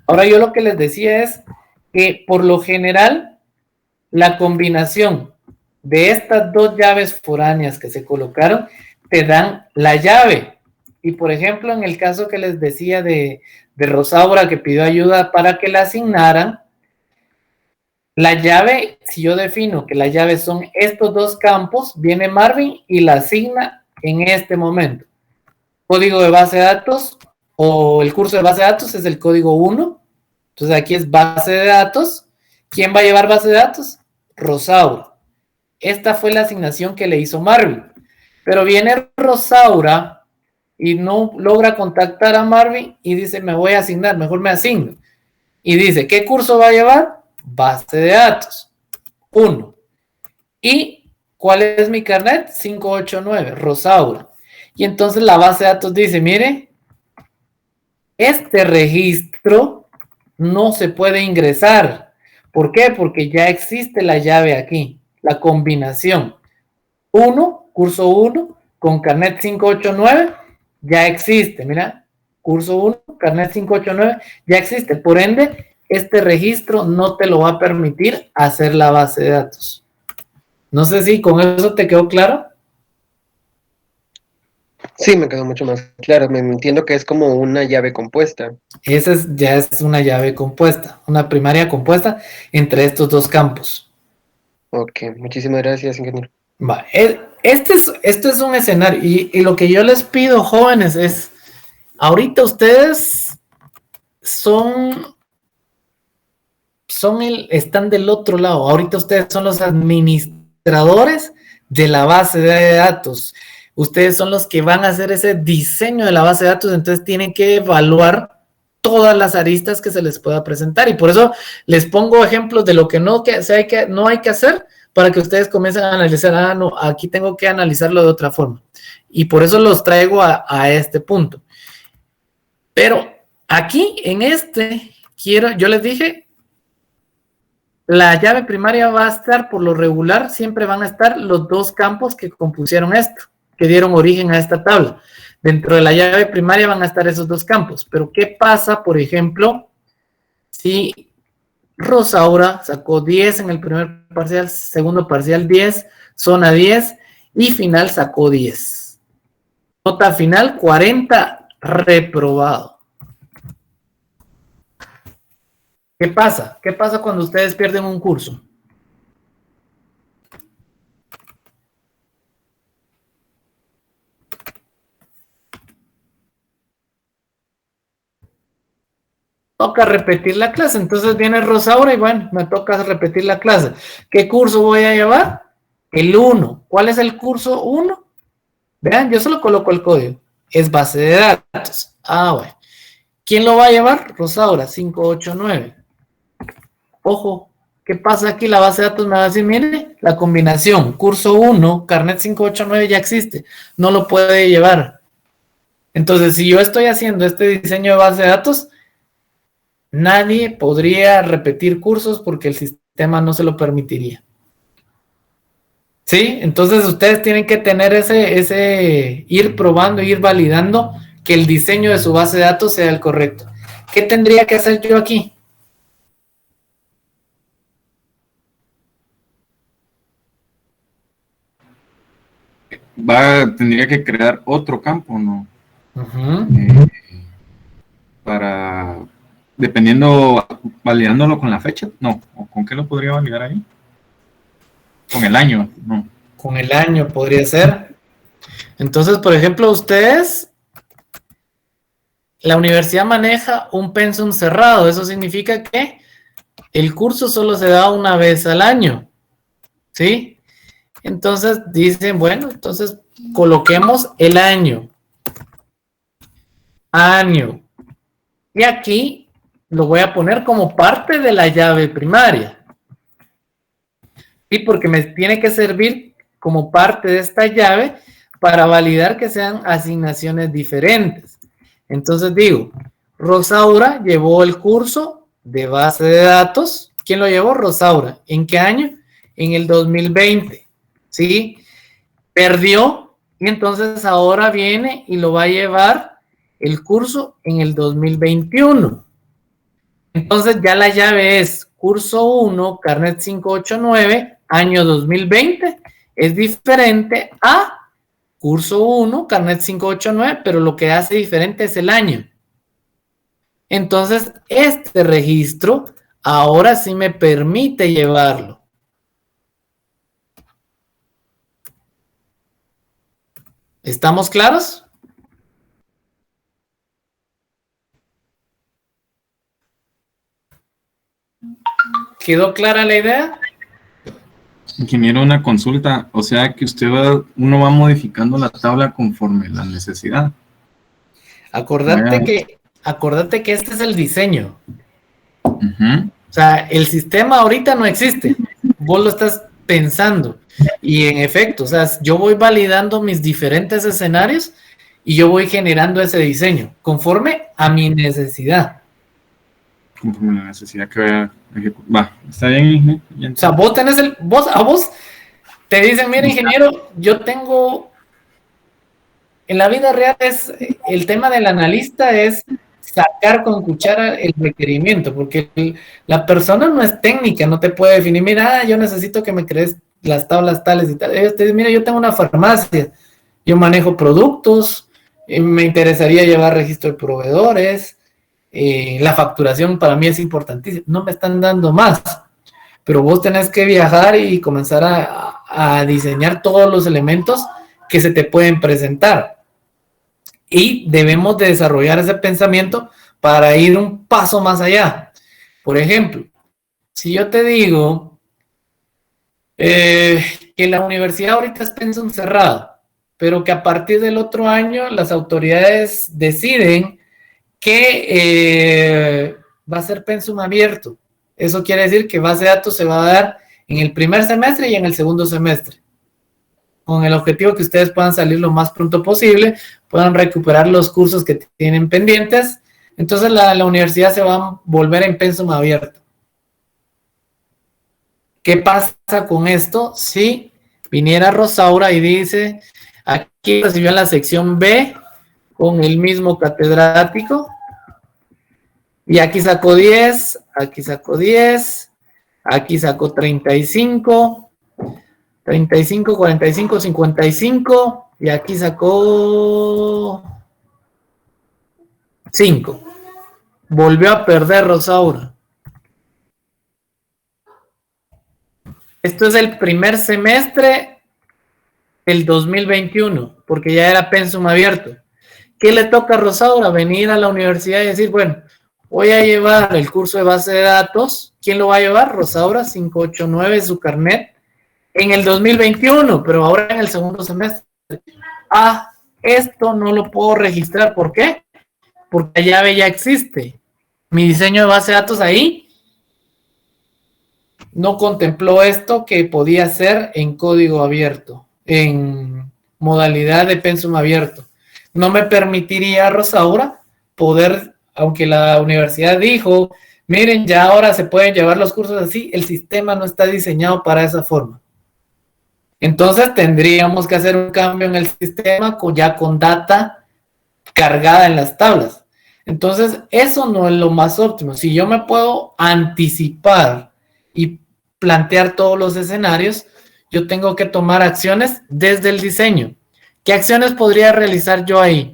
Ahora yo lo que les decía es que por lo general la combinación de estas dos llaves foráneas que se colocaron te dan la llave. Y por ejemplo, en el caso que les decía de Rosaura que pidió ayuda para que la asignaran, la llave, si yo defino que las llaves son estos dos campos, viene Marvin y la asigna en este momento. Código de base de datos o el curso de base de datos es el código 1. Entonces aquí es base de datos. ¿Quién va a llevar base de datos? Rosaura. Esta fue la asignación que le hizo Marvin. Pero viene Rosaura y no logra contactar a Marvin y dice, me voy a asignar, mejor me asigno. Y dice, ¿qué curso va a llevar? Base de datos. 1. ¿Y cuál es mi carnet? 589, Rosaura. Y entonces la base de datos dice, mire, este registro no se puede ingresar. ¿Por qué? Porque ya existe la llave aquí, la combinación 1, curso 1, con carnet 589, ya existe. Mira, curso 1, carnet 589, ya existe. Por ende, este registro no te lo va a permitir hacer la base de datos. No sé si con eso te quedó claro. Sí, me quedó mucho más claro. Me entiendo que es como una llave compuesta. Esa ya es una llave compuesta, una primaria compuesta entre estos dos campos. Ok, muchísimas gracias, ingeniero. Va, esto es un escenario y lo que yo les pido, jóvenes, es, ahorita ustedes están del otro lado, ahorita ustedes son los administradores de la base de datos. Ustedes son los que van a hacer ese diseño de la base de datos, entonces tienen que evaluar todas las aristas que se les pueda presentar. Y por eso les pongo ejemplos de lo que no hay que hacer para que ustedes comiencen a analizar, no, aquí tengo que analizarlo de otra forma. Y por eso los traigo a este punto. Pero aquí, en yo les dije, la llave primaria va a estar, por lo regular, siempre van a estar los dos campos que compusieron esto, que dieron origen a esta tabla. Dentro de la llave primaria van a estar esos dos campos. Pero ¿qué pasa, por ejemplo, si Rosaura sacó 10 en el primer parcial, segundo parcial 10, zona 10 y final sacó 10? Nota final 40, reprobado. ¿Qué pasa? ¿Qué pasa cuando ustedes pierden un curso? toca repetir la clase. Entonces viene Rosaura y bueno, me toca repetir la clase. ¿Qué curso voy a llevar? El 1. ¿Cuál es el curso 1? Vean, yo solo coloco el código. Es base de datos. Ah, bueno. ¿Quién lo va a llevar? Rosaura, 589. Ojo, ¿qué pasa aquí? La base de datos me va a decir, mire, la combinación, curso 1, carnet 589 ya existe. No lo puede llevar. Entonces, si yo estoy haciendo este diseño de base de datos, nadie podría repetir cursos porque el sistema no se lo permitiría. ¿Sí? Entonces ustedes tienen que tener ir probando, ir validando que el diseño de su base de datos sea el correcto. ¿Qué tendría que hacer yo aquí? Tendría que crear otro campo, ¿no? Uh-huh. Para, dependiendo, validándolo con la fecha, no, ¿o con qué lo podría validar ahí? Con el año, no. Con el año podría ser. Entonces, por ejemplo, ustedes, la universidad maneja un pensum cerrado. Eso significa que el curso solo se da una vez al año. ¿Sí? Entonces dicen, bueno, entonces coloquemos el año. Año. Y aquí lo voy a poner como parte de la llave primaria. ¿Sí? Porque me tiene que servir como parte de esta llave para validar que sean asignaciones diferentes. Entonces digo, Rosaura llevó el curso de base de datos. ¿Quién lo llevó? Rosaura. ¿En qué año? En el 2020. ¿Sí? Perdió y entonces ahora viene y lo va a llevar el curso en el 2021. Entonces ya la llave es curso 1, carnet 589, año 2020. Es diferente a curso 1, carnet 589, pero lo que hace diferente es el año. Entonces este registro ahora sí me permite llevarlo. ¿Estamos claros? ¿Quedó clara la idea? Ingeniero, una consulta, o sea que uno va modificando la tabla conforme la necesidad. Acordate que este es el diseño. Uh-huh. O sea, el sistema ahorita no existe. Vos lo estás pensando. Y en efecto, o sea, yo voy validando mis diferentes escenarios y yo voy generando ese diseño conforme a mi necesidad. Conforme a la necesidad que vaya a ejecutar. Va, está bien. O sea, vos tenés a vos te dicen, mira, ingeniero, yo tengo, en la vida real el tema del analista es sacar con cuchara el requerimiento, porque la persona no es técnica, no te puede definir, mira, yo necesito que me crees las tablas tales y tales. Ellos te dicen, mira, yo tengo una farmacia, yo manejo productos, me interesaría llevar registro de proveedores, la facturación para mí es importantísima, no me están dando más, pero vos tenés que viajar y comenzar a diseñar todos los elementos que se te pueden presentar. Y debemos de desarrollar ese pensamiento para ir un paso más allá. Por ejemplo, si yo te digo que la universidad ahorita es pensum cerrado, pero que a partir del otro año las autoridades deciden que va a ser pensum abierto. Eso quiere decir que base de datos se va a dar en el primer semestre y en el segundo semestre, con el objetivo que ustedes puedan salir lo más pronto posible, puedan recuperar los cursos que tienen pendientes. Entonces la universidad se va a volver en pensum abierto. ¿Qué pasa con esto? Si viniera Rosaura y dice, aquí recibió en la sección B con el mismo catedrático, y aquí sacó 10, aquí sacó 10, aquí sacó 35, 35, 45, 55, y aquí sacó 5. Volvió a perder Rosaura. Esto es el primer semestre del 2021, porque ya era pensum abierto. ¿Qué le toca a Rosaura? Venir a la universidad y decir, bueno, voy a llevar el curso de base de datos. ¿Quién lo va a llevar? Rosaura 589, su carnet, en el 2021, pero ahora en el segundo semestre. Ah, esto no lo puedo registrar. ¿Por qué? Porque la llave ya existe. Mi diseño de base de datos ahí no contempló esto que podía ser en código abierto, en modalidad de pensum abierto. No me permitiría, Rosaura, poder, aunque la universidad dijo, miren, ya ahora se pueden llevar los cursos así, el sistema no está diseñado para esa forma. Entonces tendríamos que hacer un cambio en el sistema ya con data cargada en las tablas. Entonces, eso no es lo más óptimo. Si yo me puedo anticipar y plantear todos los escenarios, yo tengo que tomar acciones desde el diseño. ¿Qué acciones podría realizar yo ahí?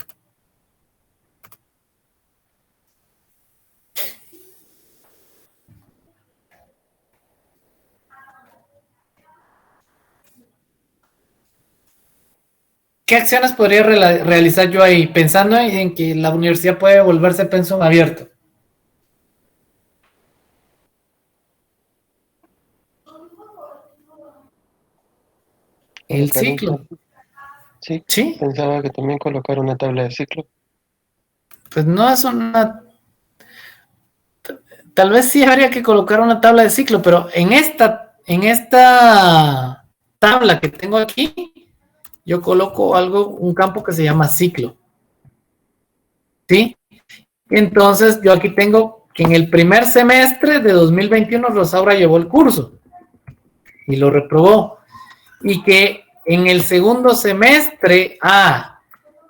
¿Qué acciones podría realizar yo ahí? Pensando en que la universidad puede volverse pensum abierto. El ciclo. Sí, ¿Sí? Pensaba que también colocar una tabla de ciclo. Pues no es una... Tal vez sí habría que colocar una tabla de ciclo, pero en esta tabla que tengo aquí, yo coloco un campo que se llama ciclo. ¿Sí? Entonces, yo aquí tengo que en el primer semestre de 2021 Rosaura llevó el curso y lo reprobó. Y que en el segundo semestre,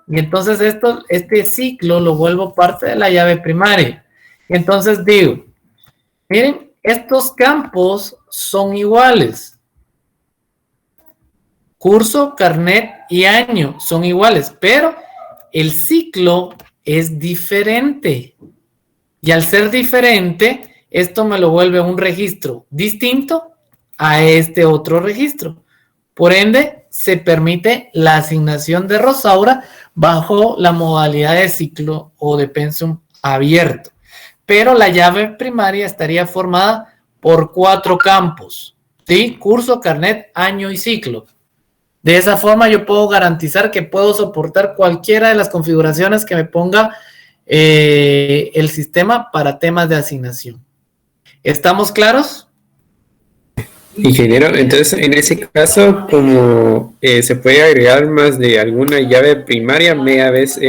y entonces este ciclo lo vuelvo parte de la llave primaria. Y entonces digo, miren, estos campos son iguales. Curso, carnet y año son iguales, pero el ciclo es diferente. Y al ser diferente, esto me lo vuelve un registro distinto a este otro registro. Por ende, se permite la asignación de Rosaura bajo la modalidad de ciclo o de pensum abierto. Pero la llave primaria estaría formada por 4 campos, ¿sí? Curso, carnet, año y ciclo. De esa forma yo puedo garantizar que puedo soportar cualquiera de las configuraciones que me ponga el sistema para temas de asignación. ¿Estamos claros? Ingeniero, entonces en ese caso, como se puede agregar más de alguna llave primaria, media vez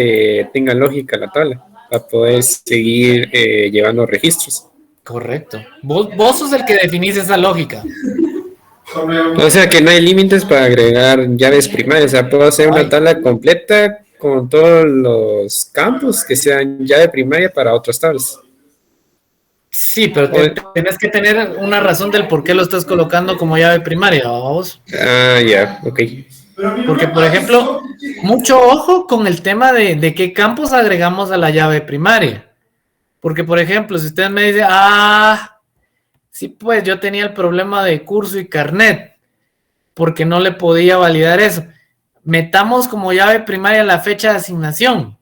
tenga lógica la tabla, para poder seguir llevando registros. Correcto. Vos sos el que definís esa lógica. O sea que no hay límites para agregar llaves primarias, o sea, puedo hacer una tabla completa con todos los campos que sean llave primaria para otras tablas. Sí, pero tienes que tener una razón del por qué lo estás colocando como llave primaria, vos. Ya, ok. Porque, por ejemplo, mucho ojo con el tema de qué campos agregamos a la llave primaria. Porque, por ejemplo, si usted me dice, sí, pues yo tenía el problema de curso y carnet, porque no le podía validar eso. Metamos como llave primaria la fecha de asignación.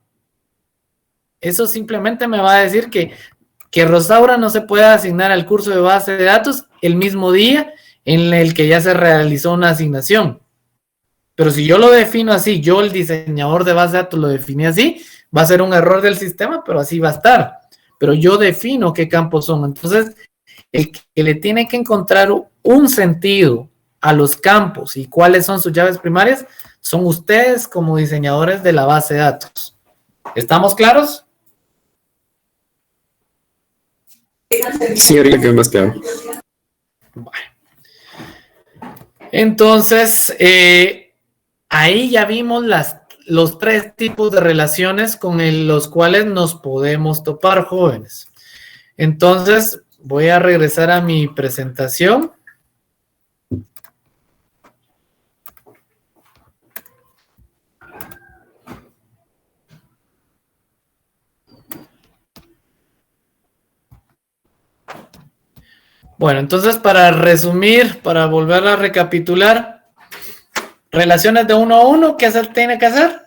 Eso simplemente me va a decir que Rosaura no se puede asignar al curso de base de datos el mismo día en el que ya se realizó una asignación. Pero si yo lo defino así, yo el diseñador de base de datos lo definí así, va a ser un error del sistema, pero así va a estar. Pero yo defino qué campos son. Entonces, el que le tiene que encontrar un sentido a los campos y cuáles son sus llaves primarias, son ustedes como diseñadores de la base de datos. ¿Estamos claros? Sí, ahorita quedó más claro. Bueno. Entonces, ahí ya vimos los 3 tipos de relaciones con los cuales nos podemos topar, jóvenes. Entonces, voy a regresar a mi presentación. Bueno, entonces para resumir, para volver a recapitular, relaciones de 1 a 1, ¿qué tiene que hacer?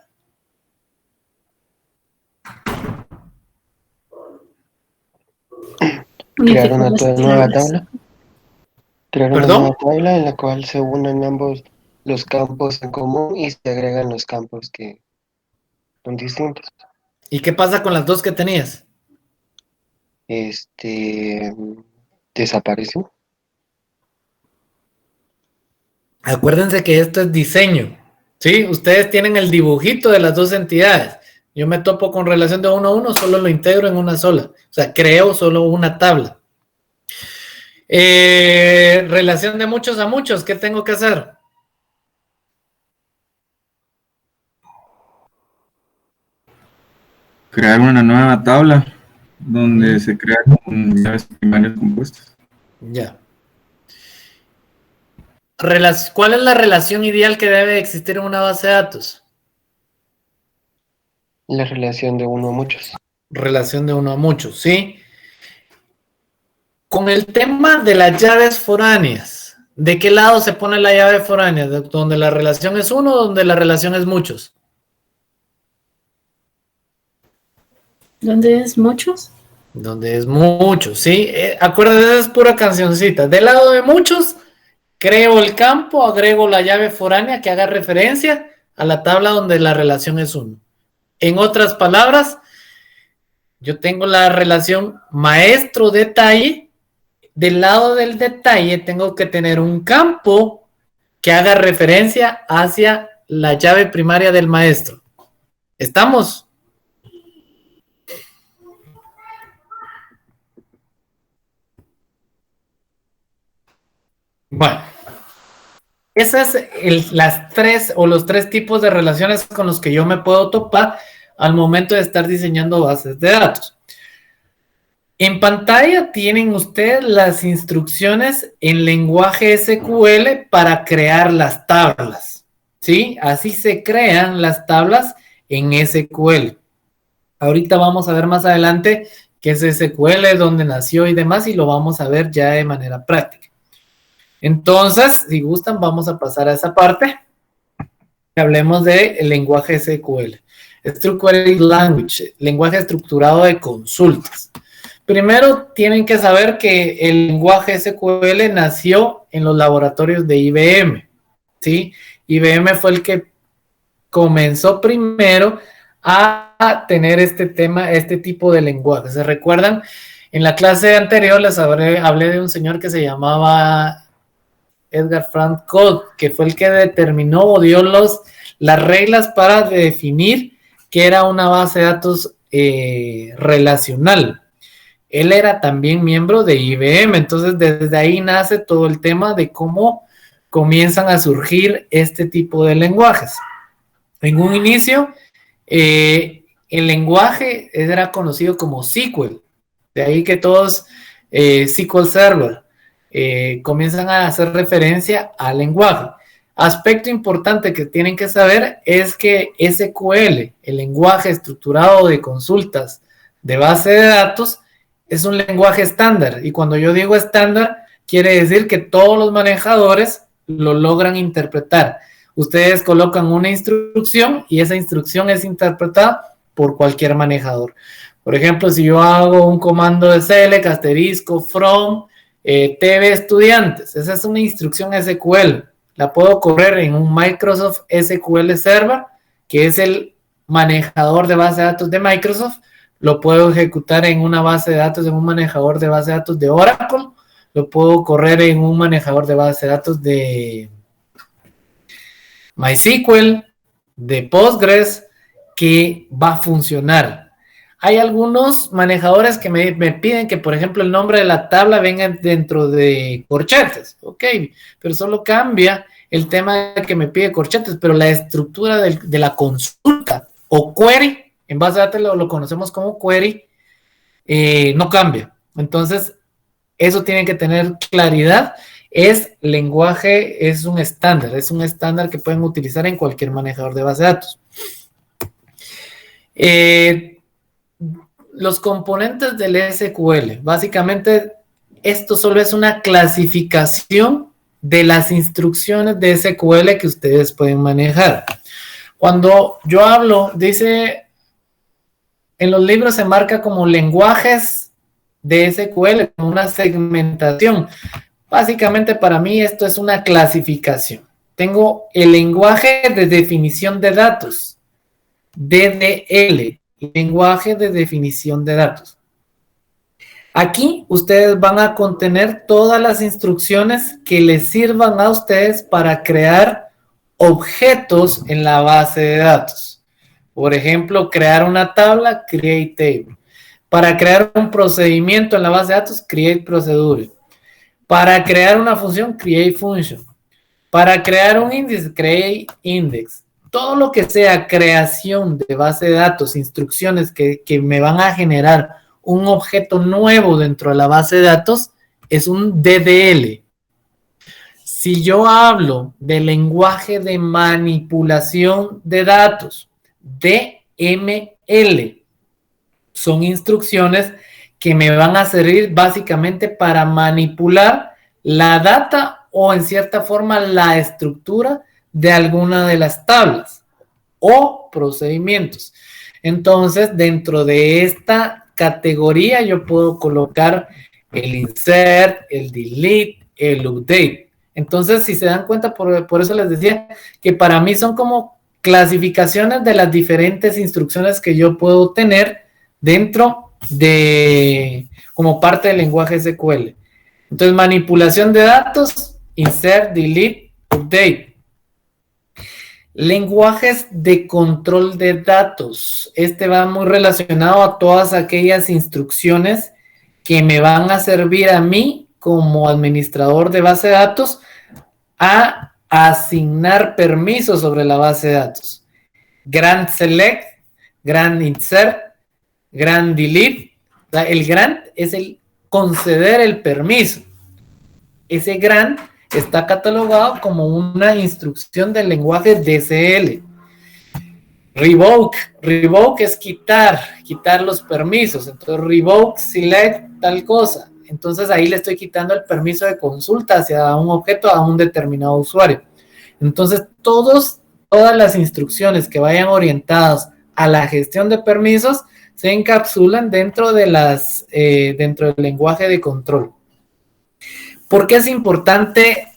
Crear una Unificar las nueva tablas. tabla. Crear una ¿Perdón? nueva tabla en la cual se unan ambos los campos en común y se agregan los campos que son distintos. ¿Y qué pasa con las dos que tenías? Desapareció. Acuérdense que esto es diseño, ¿sí? Ustedes tienen el dibujito de las dos entidades. Yo me topo con relación de 1 a 1, solo lo integro en una sola. O sea, creo solo una tabla. Relación de muchos a muchos, ¿qué tengo que hacer? Crear una nueva tabla donde se crean llaves primarias compuestas. Ya. ¿Cuál es la relación ideal que debe existir en una base de datos? La relación de uno a muchos. Relación de 1 a muchos, ¿sí? Con el tema de las llaves foráneas, ¿de qué lado se pone la llave foránea? ¿Donde la relación es 1 o donde la relación es muchos? ¿Dónde es muchos? Donde es muchos, ¿sí? Acuérdense, es pura cancioncita. Del lado de muchos, creo el campo, agrego la llave foránea que haga referencia a la tabla donde la relación es 1. En otras palabras, yo tengo la relación maestro-detalle. Del lado del detalle tengo que tener un campo que haga referencia hacia la llave primaria del maestro. ¿Estamos? Bueno, esas es los tres tipos de relaciones con los que yo me puedo topar al momento de estar diseñando bases de datos. En pantalla tienen ustedes las instrucciones en lenguaje SQL para crear las tablas, ¿sí? Así se crean las tablas en SQL. Ahorita vamos a ver más adelante qué es SQL, dónde nació y demás, y lo vamos a ver ya de manera práctica. Entonces, si gustan, vamos a pasar a esa parte. Hablemos del lenguaje SQL. Structured Language, lenguaje estructurado de consultas. Primero, tienen que saber que el lenguaje SQL nació en los laboratorios de IBM, ¿sí? IBM fue el que comenzó primero a tener este tipo de lenguaje. ¿Se recuerdan? En la clase anterior les hablé de un señor que se llamaba Edgar Frank Codd, que fue el que determinó o dio las reglas para definir qué era una base de datos relacional. Él era también miembro de IBM, entonces desde ahí nace todo el tema de cómo comienzan a surgir este tipo de lenguajes. En un inicio, el lenguaje era conocido como SQL, de ahí que todos SQL Server comienzan a hacer referencia al lenguaje. Aspecto importante que tienen que saber es que SQL, el lenguaje estructurado de consultas de base de datos, es un lenguaje estándar, y cuando yo digo estándar, quiere decir que todos los manejadores lo logran interpretar. Ustedes colocan una instrucción y esa instrucción es interpretada por cualquier manejador. Por ejemplo, si yo hago un comando de select, asterisco, from, TV estudiantes, esa es una instrucción SQL. La puedo correr en un Microsoft SQL Server, que es el manejador de base de datos de Microsoft. Lo puedo ejecutar en una base de datos, en un manejador de base de datos de Oracle. Lo puedo correr en un manejador de base de datos de MySQL, de Postgres, que va a funcionar. Hay algunos manejadores que me piden que, por ejemplo, el nombre de la tabla venga dentro de corchetes. Ok, pero solo cambia el tema de que me pide corchetes, pero la estructura de la consulta o query, en base de datos lo conocemos como query, no cambia. Entonces, eso tienen que tener claridad. Lenguaje es un estándar que pueden utilizar en cualquier manejador de base de datos. Los componentes del SQL, básicamente, esto solo es una clasificación de las instrucciones de SQL que ustedes pueden manejar. Cuando yo hablo, dice, en los libros se marca como lenguajes de SQL, como una segmentación. Básicamente para mí esto es una clasificación. Tengo el lenguaje de definición de datos, DDL, lenguaje de definición de datos. Aquí ustedes van a contener todas las instrucciones que les sirvan a ustedes para crear objetos en la base de datos. Por ejemplo, crear una tabla, create table. Para crear un procedimiento en la base de datos, create procedure. Para crear una función, create function. Para crear un índice, create index. Todo lo que sea creación de base de datos, instrucciones que me van a generar un objeto nuevo dentro de la base de datos, es un DDL. Si yo hablo del lenguaje de manipulación de datos, DML, son instrucciones que me van a servir básicamente para manipular la data o en cierta forma la estructura de alguna de las tablas o procedimientos. Entonces, dentro de esta categoría yo puedo colocar el insert, el delete, el update. Entonces, si se dan cuenta, por eso les decía que para mí son como clasificaciones de las diferentes instrucciones que yo puedo tener dentro de, como parte del lenguaje SQL. Entonces, manipulación de datos, insert, delete, update. Lenguajes de control de datos. Este va muy relacionado a todas aquellas instrucciones que me van a servir a mí como administrador de base de datos a asignar permisos sobre la base de datos. Grant select, grant insert, grant delete. El grant es el conceder el permiso. Ese grant está catalogado como una instrucción del lenguaje DCL. Revoke es quitar los permisos. Entonces, revoke, select, tal cosa. Entonces, ahí le estoy quitando el permiso de consulta hacia un objeto a un determinado usuario. Entonces, todas las instrucciones que vayan orientadas a la gestión de permisos se encapsulan dentro del lenguaje de control. ¿Por qué es importante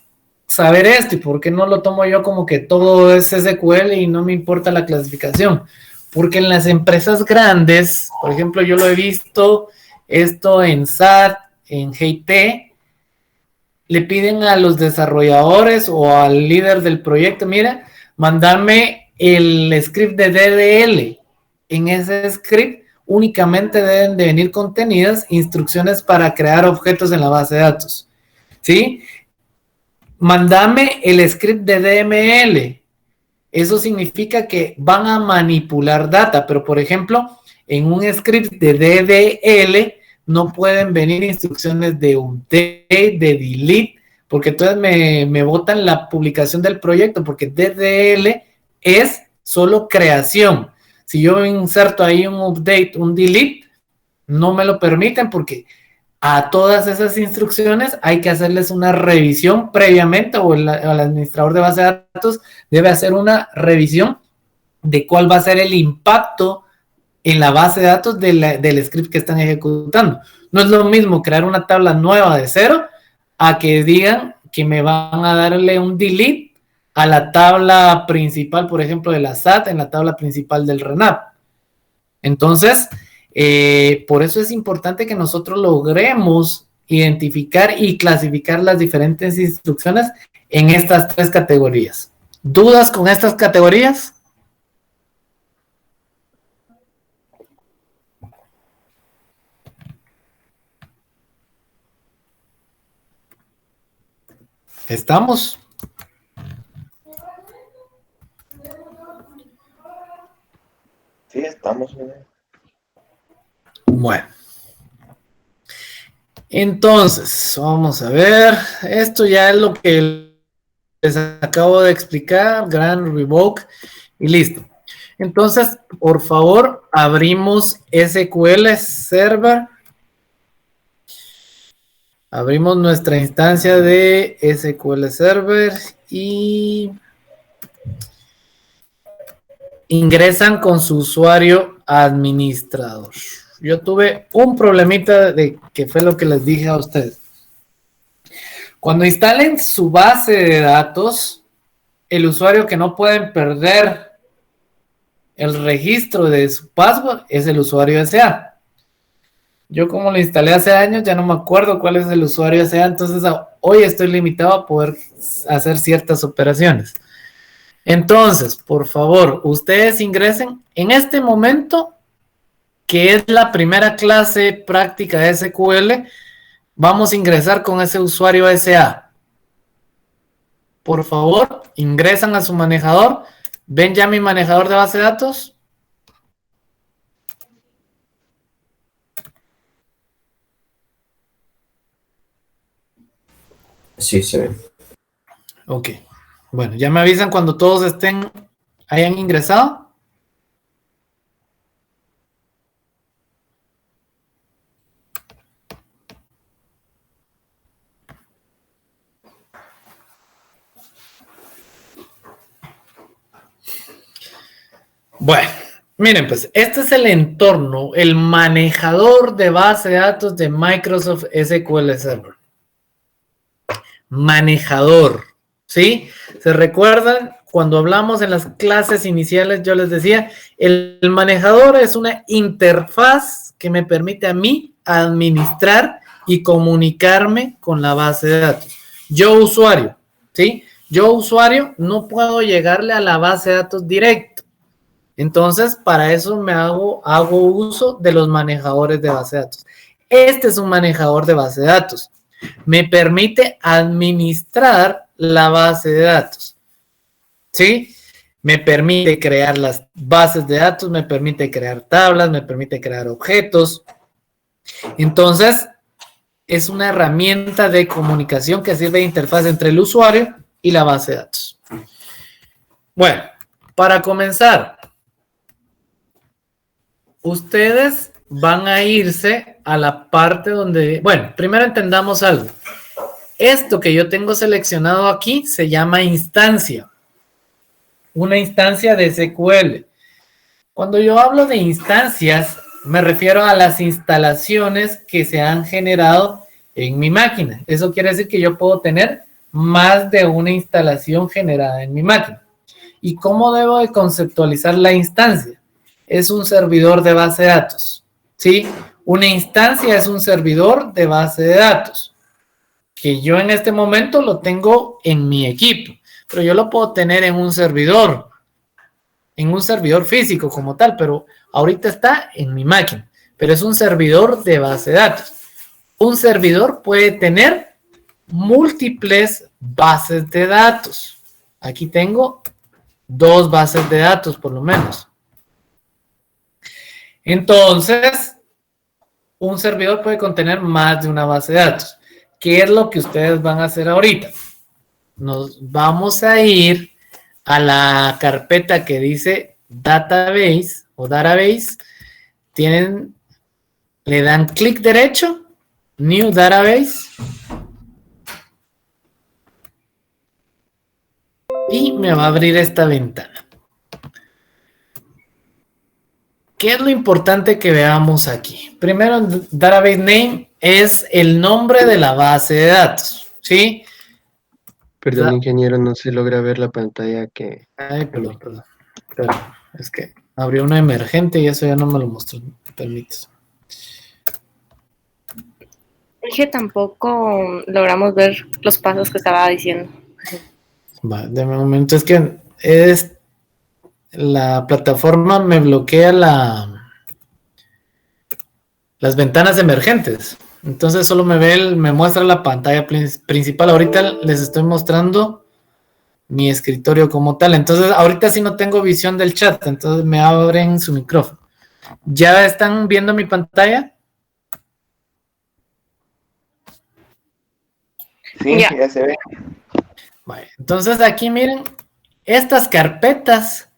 saber esto y por qué no lo tomo yo como que todo es SQL y no me importa la clasificación? Porque en las empresas grandes, por ejemplo, yo lo he visto esto en SAT, en GIT, le piden a los desarrolladores o al líder del proyecto, mira, mándame el script de DDL. En ese script únicamente deben de venir contenidas instrucciones para crear objetos en la base de datos. ¿Sí? Mándame el script de DML. Eso significa que van a manipular data, pero por ejemplo, en un script de DDL no pueden venir instrucciones de update, de delete, porque entonces me botan la publicación del proyecto, porque DDL es solo creación. Si yo inserto ahí un update, un delete, no me lo permiten porque a todas esas instrucciones hay que hacerles una revisión previamente, o el administrador de base de datos debe hacer una revisión de cuál va a ser el impacto en la base de datos del script que están ejecutando. No es lo mismo crear una tabla nueva de cero a que digan que me van a darle un delete a la tabla principal, por ejemplo, de la SAT, en la tabla principal del RENAP. Entonces, por eso es importante que nosotros logremos identificar y clasificar las diferentes instrucciones en estas tres categorías. ¿Dudas con estas categorías? ¿Estamos? Sí, estamos. Bueno. Entonces, vamos a ver. Esto ya es lo que les acabo de explicar. Grant, revoke y listo. Entonces, por favor, abrimos SQL Server. Abrimos nuestra instancia de SQL Server y ingresan con su usuario administrador. Yo tuve un problemita de que fue lo que les dije a ustedes. Cuando instalen su base de datos, el usuario que no pueden perder el registro de su password es el usuario SA. Yo como lo instalé hace años, ya no me acuerdo cuál es el usuario SA, entonces hoy estoy limitado a poder hacer ciertas operaciones. Entonces, por favor, ustedes ingresen en este momento, que es la primera clase práctica de SQL, vamos a ingresar con ese usuario SA. Por favor, ingresan a su manejador. ¿Ven ya mi manejador de base de datos? Sí, se ve. Ok. Bueno, ya me avisan cuando todos hayan ingresado. Bueno, miren pues, este es el entorno, el manejador de base de datos de Microsoft SQL Server. Manejador, ¿sí? ¿Se recuerdan? Cuando hablamos en las clases iniciales, yo les decía, el manejador es una interfaz que me permite a mí administrar y comunicarme con la base de datos. Yo, usuario, ¿sí? Yo, usuario, no puedo llegarle a la base de datos directo. Entonces, para eso hago uso de los manejadores de base de datos. Este es un manejador de base de datos. Me permite administrar la base de datos. ¿Sí? Me permite crear las bases de datos, me permite crear tablas, me permite crear objetos. Entonces, es una herramienta de comunicación que sirve de interfaz entre el usuario y la base de datos. Bueno, para comenzar, ustedes van a irse a la parte donde... Bueno, primero entendamos algo. Esto que yo tengo seleccionado aquí se llama instancia. Una instancia de SQL. Cuando yo hablo de instancias, me refiero a las instalaciones que se han generado en mi máquina. Eso quiere decir que yo puedo tener más de una instalación generada en mi máquina. ¿Y cómo debo de conceptualizar la instancia? Es un servidor de base de datos, ¿sí? Una instancia es un servidor de base de datos, que yo en este momento lo tengo en mi equipo, pero yo lo puedo tener en un servidor físico como tal, pero ahorita está en mi máquina, pero es un servidor de base de datos. Un servidor puede tener múltiples bases de datos. Aquí tengo 2 bases de datos por lo menos. Entonces, un servidor puede contener más de una base de datos. ¿Qué es lo que ustedes van a hacer ahorita? Nos vamos a ir a la carpeta que dice Database o Database. Le dan clic derecho, New Database. Y me va a abrir esta ventana. ¿Qué es lo importante que veamos aquí? Primero, Database Name es el nombre de la base de datos, ¿sí? Perdón, ingeniero, no se logra ver la pantalla que... Ay, perdón. Pero es que abrió una emergente y eso ya no me lo mostró. ¿Me permites? Es que tampoco logramos ver los pasos que estaba diciendo. Va, de momento es que la plataforma me bloquea las ventanas emergentes. Entonces solo me muestra la pantalla principal. Ahorita les estoy mostrando mi escritorio como tal. Entonces ahorita sí no tengo visión del chat. Entonces me abren su micrófono. ¿Ya están viendo mi pantalla? Sí, ya se ve. Vale, entonces aquí miren, estas carpetas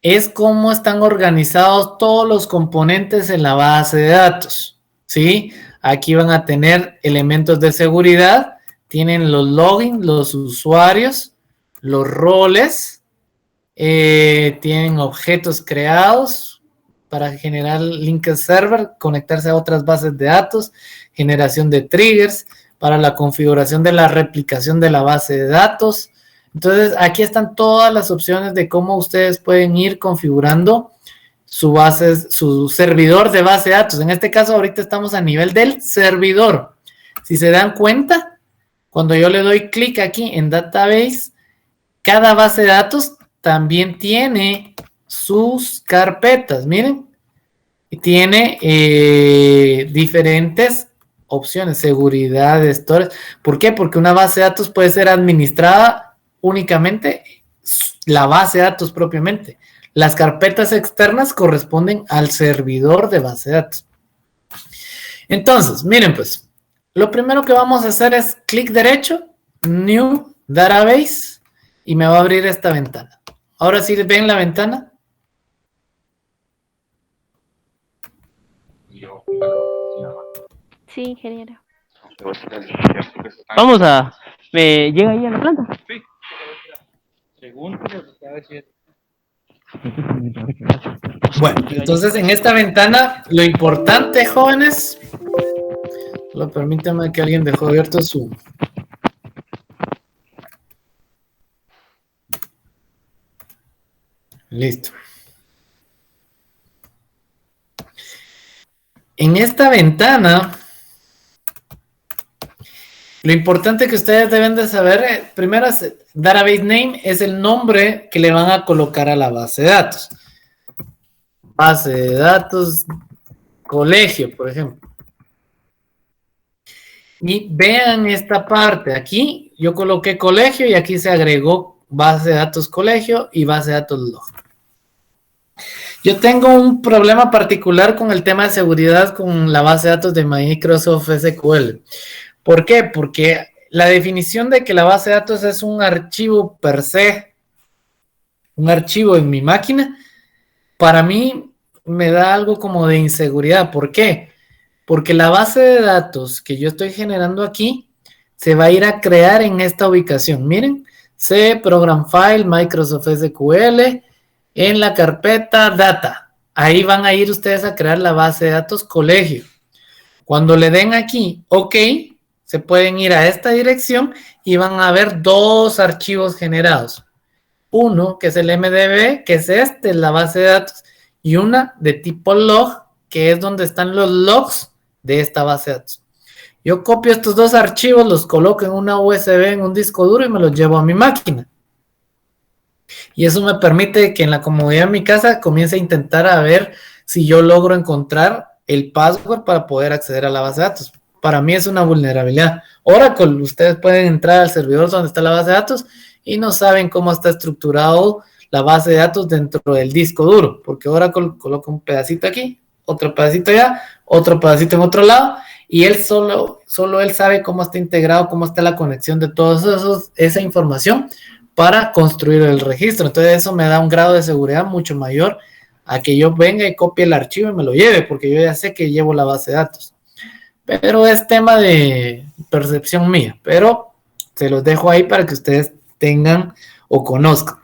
es cómo están organizados todos los componentes en la base de datos, ¿sí? Aquí van a tener elementos de seguridad, tienen los logins, los usuarios, los roles, tienen objetos creados, para generar link server, conectarse a otras bases de datos, generación de triggers, para la configuración de la replicación de la base de datos. Entonces, aquí están todas las opciones de cómo ustedes pueden ir configurando su servidor de base de datos. En este caso, ahorita estamos a nivel del servidor. Si se dan cuenta, cuando yo le doy clic aquí en Database, cada base de datos también tiene sus carpetas, miren. Y tiene diferentes opciones, seguridad, storage. ¿Por qué? Porque una base de datos puede ser administrada únicamente la base de datos propiamente. Las carpetas externas corresponden al servidor de base de datos. Entonces, miren pues, lo primero que vamos a hacer es clic derecho, New Database, y me va a abrir esta ventana. Ahora sí, ¿ven la ventana? Sí, ingeniero. Vamos a... ¿Me llega ahí a la planta? Sí. Según Bueno, entonces en esta ventana, lo importante, jóvenes, solo permítanme que alguien dejó abierto su... Listo. En esta ventana, lo importante que ustedes deben de saber, primero es database name, es el nombre que le van a colocar a la base de datos. Base de datos, colegio, por ejemplo. Y vean esta parte, aquí yo coloqué colegio y aquí se agregó base de datos colegio y base de datos log. Yo tengo un problema particular con el tema de seguridad con la base de datos de Microsoft SQL. ¿Por qué? Porque la definición de que la base de datos es un archivo per se, un archivo en mi máquina, para mí me da algo como de inseguridad. ¿Por qué? Porque la base de datos que yo estoy generando aquí se va a ir a crear en esta ubicación. Miren, C, Program File, Microsoft SQL, en la carpeta Data. Ahí van a ir ustedes a crear la base de datos colegio. Cuando le den aquí OK, se pueden ir a esta dirección y van a ver dos archivos generados. Uno, que es el MDB, que es la base de datos, y una de tipo log, que es donde están los logs de esta base de datos. Yo copio estos dos archivos, los coloco en una USB, en un disco duro y me los llevo a mi máquina. Y eso me permite que en la comodidad de mi casa comience a intentar a ver si yo logro encontrar el password para poder acceder a la base de datos. Para mí es una vulnerabilidad. Oracle, ustedes pueden entrar al servidor donde está la base de datos y no saben cómo está estructurado la base de datos dentro del disco duro, porque Oracle coloca un pedacito aquí, otro pedacito allá, otro pedacito en otro lado, y él solo él sabe cómo está integrado, cómo está la conexión de toda esa información para construir el registro. Entonces eso me da un grado de seguridad mucho mayor a que yo venga y copie el archivo y me lo lleve, porque yo ya sé que llevo la base de datos. Pero es tema de percepción mía, pero se los dejo ahí para que ustedes tengan o conozcan.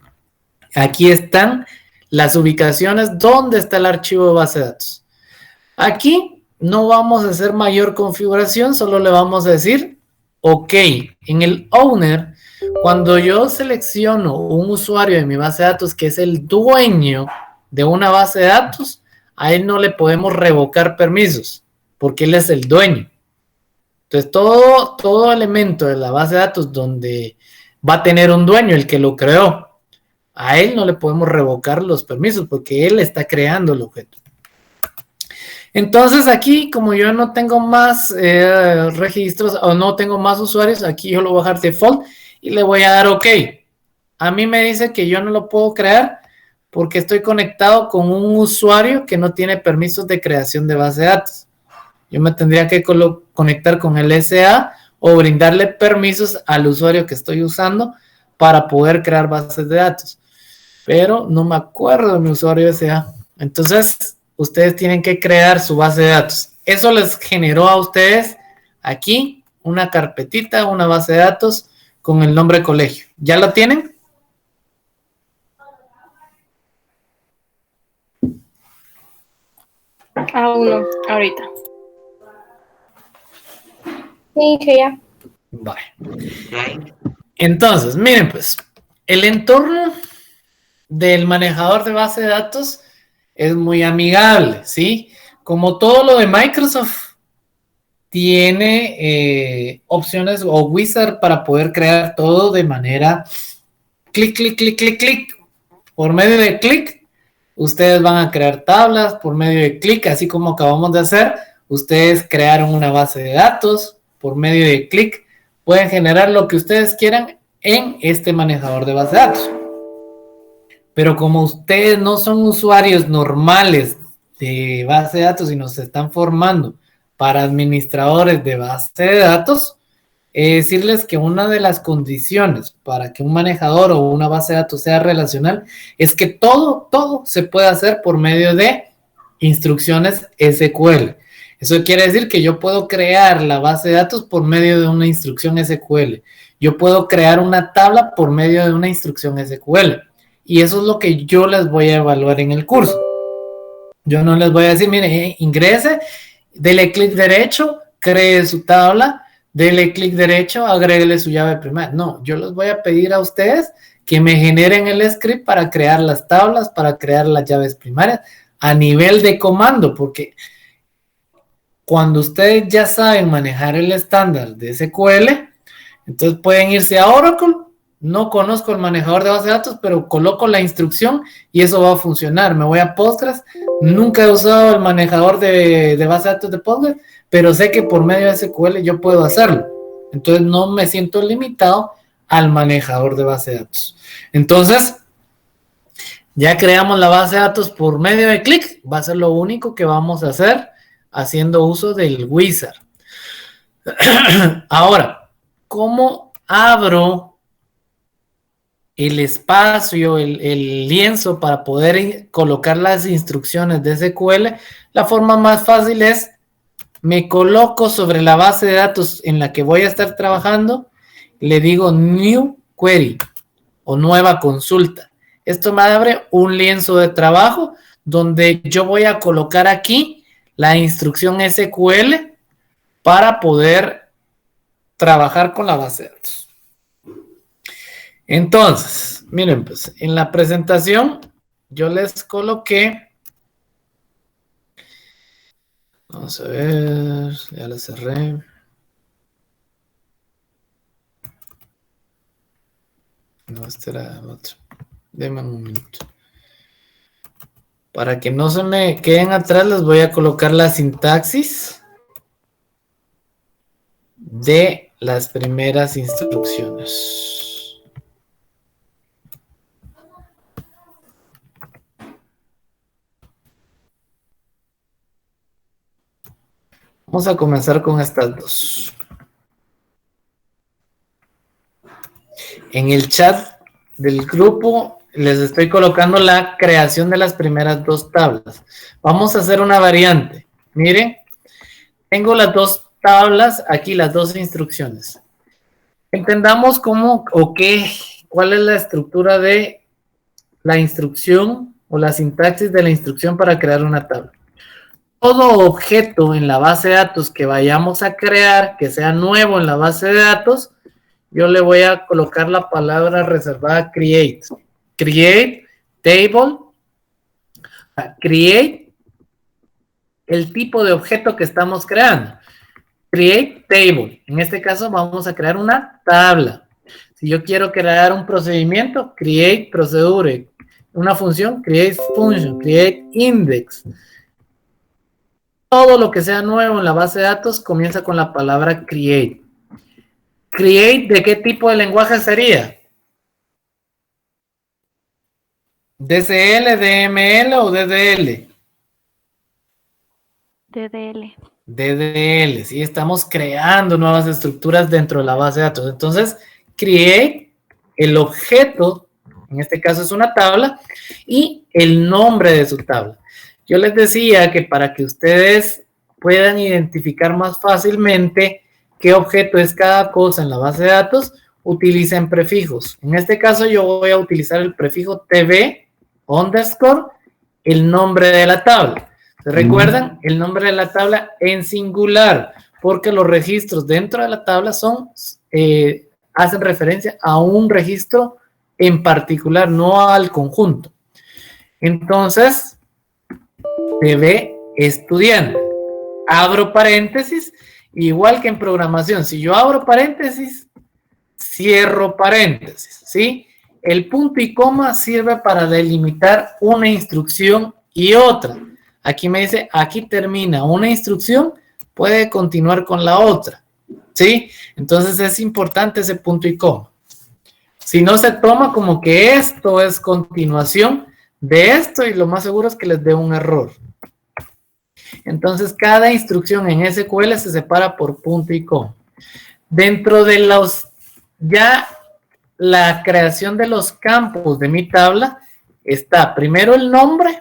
Aquí están las ubicaciones donde está el archivo de base de datos. Aquí no vamos a hacer mayor configuración, solo le vamos a decir OK. En el owner, cuando yo selecciono un usuario de mi base de datos que es el dueño de una base de datos, a él no le podemos revocar permisos, porque él es el dueño. Entonces, todo elemento de la base de datos donde va a tener un dueño, el que lo creó, a él no le podemos revocar los permisos, porque él está creando el objeto. Entonces, aquí, como yo no tengo más registros, o no tengo más usuarios, aquí yo lo voy a dejar default, y le voy a dar OK. A mí me dice que yo no lo puedo crear, porque estoy conectado con un usuario que no tiene permisos de creación de base de datos. Yo me tendría que conectar con el SA o brindarle permisos al usuario que estoy usando para poder crear bases de datos. Pero no me acuerdo de mi usuario SA. Entonces, ustedes tienen que crear su base de datos. Eso les generó a ustedes aquí una carpetita, una base de datos con el nombre colegio. ¿Ya lo tienen? Aún no, ahorita. Sí, que ya. Vale. Entonces, miren pues, el entorno del manejador de base de datos es muy amigable, ¿sí? Como todo lo de Microsoft, tiene opciones o wizard para poder crear todo de manera clic, clic, clic, clic, clic. Por medio de clic, ustedes van a crear tablas. Por medio de clic, así como acabamos de hacer, ustedes crearon una base de datos. Por medio de clic, pueden generar lo que ustedes quieran en este manejador de base de datos. Pero como ustedes no son usuarios normales de base de datos y nos están formando para administradores de base de datos, decirles que una de las condiciones para que un manejador o una base de datos sea relacional es que todo se puede hacer por medio de instrucciones SQL. Eso quiere decir que yo puedo crear la base de datos por medio de una instrucción SQL. Yo puedo crear una tabla por medio de una instrucción SQL. Y eso es lo que yo les voy a evaluar en el curso. Yo no les voy a decir, mire, ingrese, dele clic derecho, cree su tabla, dele clic derecho, agréguele su llave primaria. No, yo les voy a pedir a ustedes que me generen el script para crear las tablas, para crear las llaves primarias a nivel de comando, porque cuando ustedes ya saben manejar el estándar de SQL, entonces pueden irse a Oracle. No conozco el manejador de base de datos, pero coloco la instrucción y eso va a funcionar. Me voy a Postgres. Nunca he usado el manejador de base de datos de Postgres, pero sé que por medio de SQL yo puedo hacerlo. Entonces no me siento limitado al manejador de base de datos. Entonces, ya creamos la base de datos por medio de clic. Va a ser lo único que vamos a hacer haciendo uso del wizard. Ahora, ¿cómo abro el espacio, el lienzo para poder colocar las instrucciones de SQL? La forma más fácil es, me coloco sobre la base de datos en la que voy a estar trabajando, le digo New Query o nueva consulta. Esto me abre un lienzo de trabajo donde yo voy a colocar aquí la instrucción SQL para poder trabajar con la base de datos. Entonces, miren, pues en la presentación yo les coloqué, vamos a ver, ya la cerré. No, este era el otro. Denme un momento. Para que no se me queden atrás, les voy a colocar la sintaxis de las primeras instrucciones. Vamos a comenzar con estas dos. En el chat del grupo les estoy colocando la creación de las primeras dos tablas. Vamos a hacer una variante. Miren, tengo las dos tablas, aquí las dos instrucciones. Entendamos cómo o qué, cuál es la estructura de la instrucción o la sintaxis de la instrucción para crear una tabla. Todo objeto en la base de datos que vayamos a crear, que sea nuevo en la base de datos, yo le voy a colocar la palabra reservada create. Create table. Create el tipo de objeto que estamos creando. Create table. En este caso vamos a crear una tabla. Si yo quiero crear un procedimiento, create procedure. Una función, create function. Create index. Todo lo que sea nuevo en la base de datos comienza con la palabra create. Create, ¿de qué tipo de lenguaje sería? ¿DCL, DML o DDL? DDL. DDL, sí, estamos creando nuevas estructuras dentro de la base de datos. Entonces, create el objeto, en este caso es una tabla, y el nombre de su tabla. Yo les decía que para que ustedes puedan identificar más fácilmente qué objeto es cada cosa en la base de datos, utilicen prefijos. En este caso yo voy a utilizar el prefijo tb_, el nombre de la tabla. ¿Se recuerdan? El nombre de la tabla en singular, porque los registros dentro de la tabla son, hacen referencia a un registro en particular, no al conjunto. Entonces, TV estudiante. Abro paréntesis, igual que en programación. Si yo abro paréntesis, cierro paréntesis, ¿sí? El punto y coma sirve para delimitar una instrucción y otra. Aquí me dice, aquí termina una instrucción, puede continuar con la otra, ¿sí? Entonces es importante ese punto y coma. Si no se toma como que esto es continuación de esto y lo más seguro es que les dé un error. Entonces cada instrucción en SQL se separa por punto y coma. Dentro de ya la creación de los campos de mi tabla está primero el nombre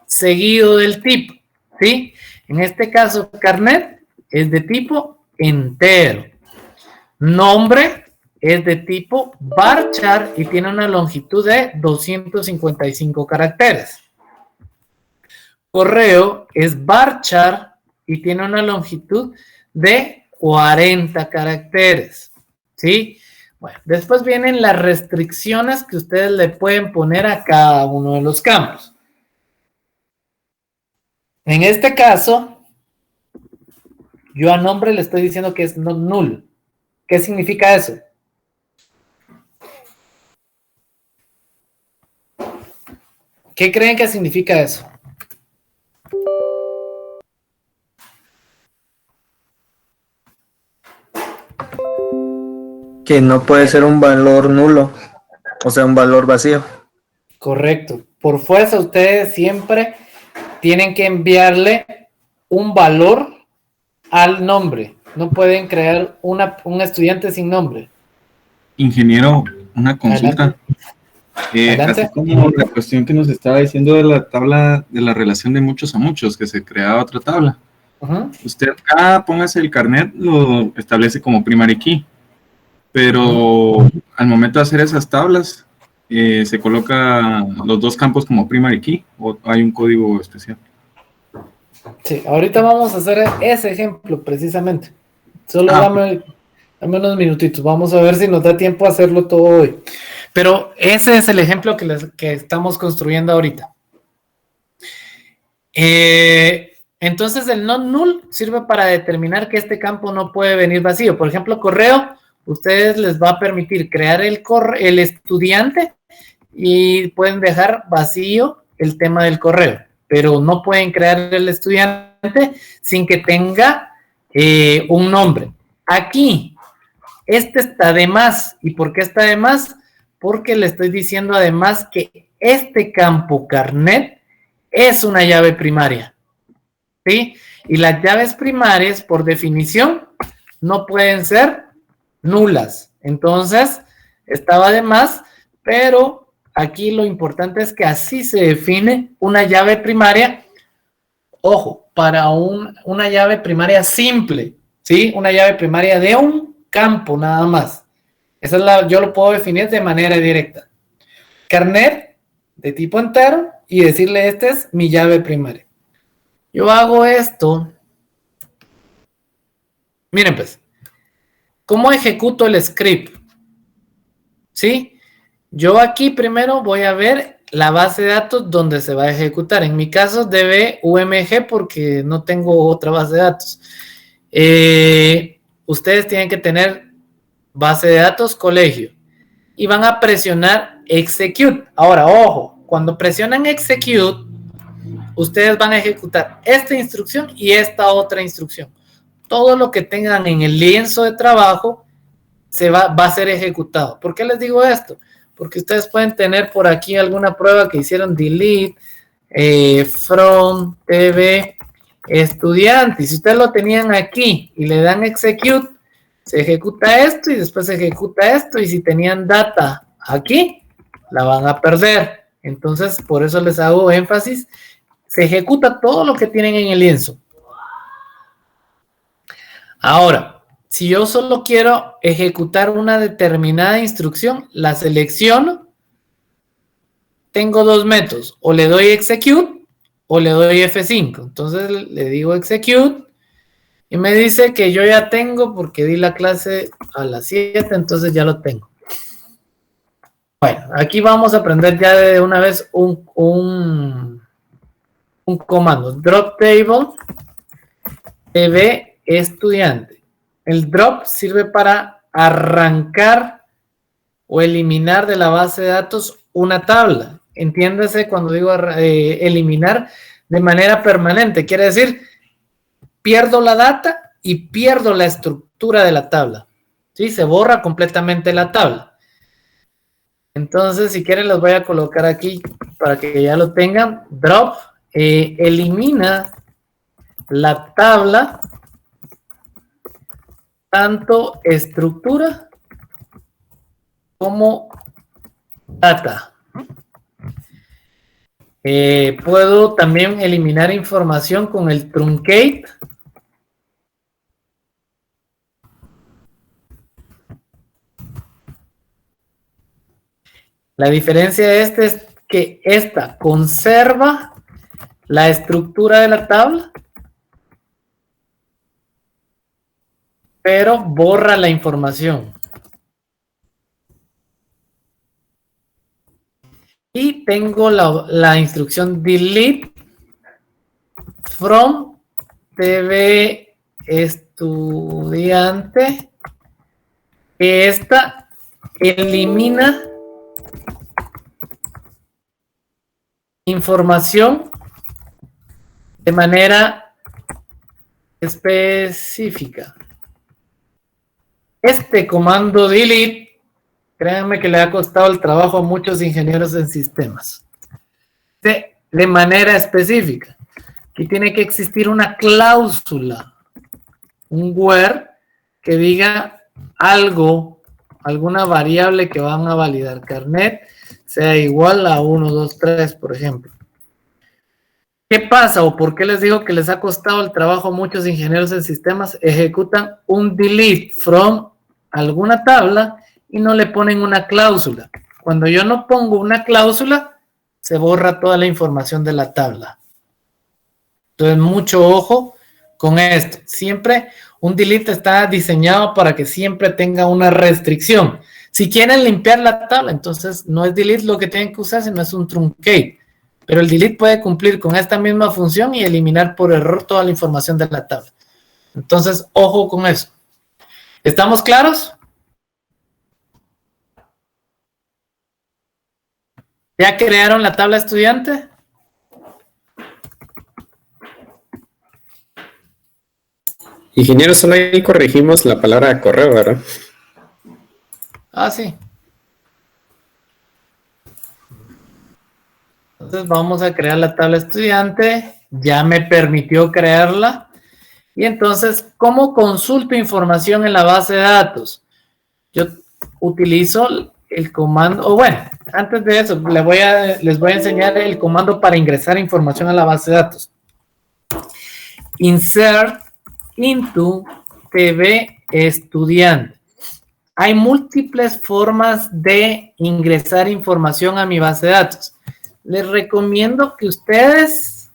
seguido del tipo, ¿sí? En este caso, carnet es de tipo entero. Nombre es de tipo varchar y tiene una longitud de 255 caracteres. Correo es varchar y tiene una longitud de 40 caracteres, ¿sí? Bueno, después vienen las restricciones que ustedes le pueden poner a cada uno de los campos. En este caso, yo a nombre le estoy diciendo que es not null. ¿Qué significa eso? ¿Qué creen que significa eso? Que no puede ser un valor nulo, o sea, un valor vacío. Correcto. Por fuerza, ustedes siempre tienen que enviarle un valor al nombre. No pueden crear un estudiante sin nombre. Ingeniero, una consulta. Así como la cuestión que nos estaba diciendo de la tabla de la relación de muchos a muchos, que se creaba otra tabla. Usted acá, póngase el carnet, lo establece como primary key. Pero al momento de hacer esas tablas, se coloca los dos campos como primary key, o hay un código especial. Sí, ahorita vamos a hacer ese ejemplo precisamente. Solo dame unos minutitos. Vamos a ver si nos da tiempo a hacerlo todo hoy. Pero ese es el ejemplo que estamos construyendo ahorita. Entonces el not null sirve para determinar que este campo no puede venir vacío. Por ejemplo, correo, ustedes les va a permitir crear el estudiante y pueden dejar vacío el tema del correo, pero no pueden crear el estudiante sin que tenga un nombre. Aquí, este está de más. ¿Y por qué está de más? Porque le estoy diciendo además que este campo carnet es una llave primaria, ¿sí? Y las llaves primarias, por definición, no pueden ser nulas. Entonces, estaba de más, pero aquí lo importante es que así se define una llave primaria. Ojo, para una llave primaria simple, ¿sí? Una llave primaria de un campo nada más. Yo lo puedo definir de manera directa. Carnet de tipo entero y decirle esta es mi llave primaria. Yo hago esto. Miren pues, ¿cómo ejecuto el script? ¿Sí? Yo aquí primero voy a ver la base de datos donde se va a ejecutar. En mi caso DB-UMG porque no tengo otra base de datos. Ustedes tienen que tener base de datos colegio y van a presionar execute. Ahora, ojo, cuando presionan execute, ustedes van a ejecutar esta instrucción y esta otra instrucción. Todo lo que tengan en el lienzo de trabajo va a ser ejecutado. ¿Por qué les digo esto? Porque ustedes pueden tener por aquí alguna prueba que hicieron delete from TV estudiante. Y si ustedes lo tenían aquí y le dan execute, se ejecuta esto y después se ejecuta esto. Y si tenían data aquí, la van a perder. Entonces, por eso les hago énfasis. Se ejecuta todo lo que tienen en el lienzo. Ahora, si yo solo quiero ejecutar una determinada instrucción, la selecciono. Tengo dos métodos. O le doy execute o le doy F5. Entonces le digo execute y me dice que yo ya tengo porque di la clase a las 7, entonces ya lo tengo. Bueno, aquí vamos a aprender ya de una vez un comando. Drop table tv estudiante. El drop sirve para arrancar o eliminar de la base de datos una tabla. Entiéndase cuando digo eliminar de manera permanente. Quiere decir, pierdo la data y pierdo la estructura de la tabla. ¿Sí? Se borra completamente la tabla. Entonces, si quieren, los voy a colocar aquí para que ya lo tengan. Drop elimina la tabla, tanto estructura como data. Puedo también eliminar información con el truncate. La diferencia de este es que esta conserva la estructura de la tabla, pero borra la información. Y tengo la instrucción delete from TV estudiante, que esta elimina información de manera específica. Este comando delete, créanme que le ha costado el trabajo a muchos ingenieros en sistemas. De manera específica. Aquí tiene que existir una cláusula, un where, que diga algo, alguna variable que van a validar. Carnet sea igual a 1, 2, 3, por ejemplo. ¿Qué pasa o por qué les digo que les ha costado el trabajo a muchos ingenieros en sistemas? Ejecutan un delete from alguna tabla y no le ponen una cláusula. Cuando yo no pongo una cláusula, se borra toda la información de la tabla. Entonces, mucho ojo con esto. Siempre un delete está diseñado para que siempre tenga una restricción. Si quieren limpiar la tabla, entonces no es delete lo que tienen que usar, sino es un truncate. Pero el delete puede cumplir con esta misma función y eliminar por error toda la información de la tabla. Entonces, ojo con eso. ¿Estamos claros? ¿Ya crearon la tabla estudiante? Ingeniero, solo ahí corregimos la palabra correo, ¿verdad? Ah, sí. Entonces vamos a crear la tabla estudiante. Ya me permitió crearla. Y entonces, ¿cómo consulto información en la base de datos? Yo utilizo el comando, o bueno, antes de eso, les voy a enseñar el comando para ingresar información a la base de datos. Insert into TV estudiante. Hay múltiples formas de ingresar información a mi base de datos. Les recomiendo que ustedes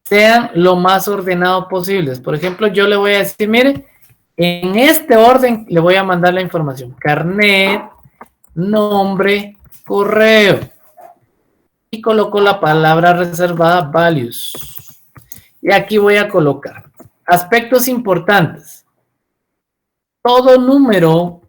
sean lo más ordenados posibles. Por ejemplo, yo le voy a decir, mire, en este orden le voy a mandar la información. Carnet, nombre, correo. Y coloco la palabra reservada values. Y aquí voy a colocar aspectos importantes. Todo número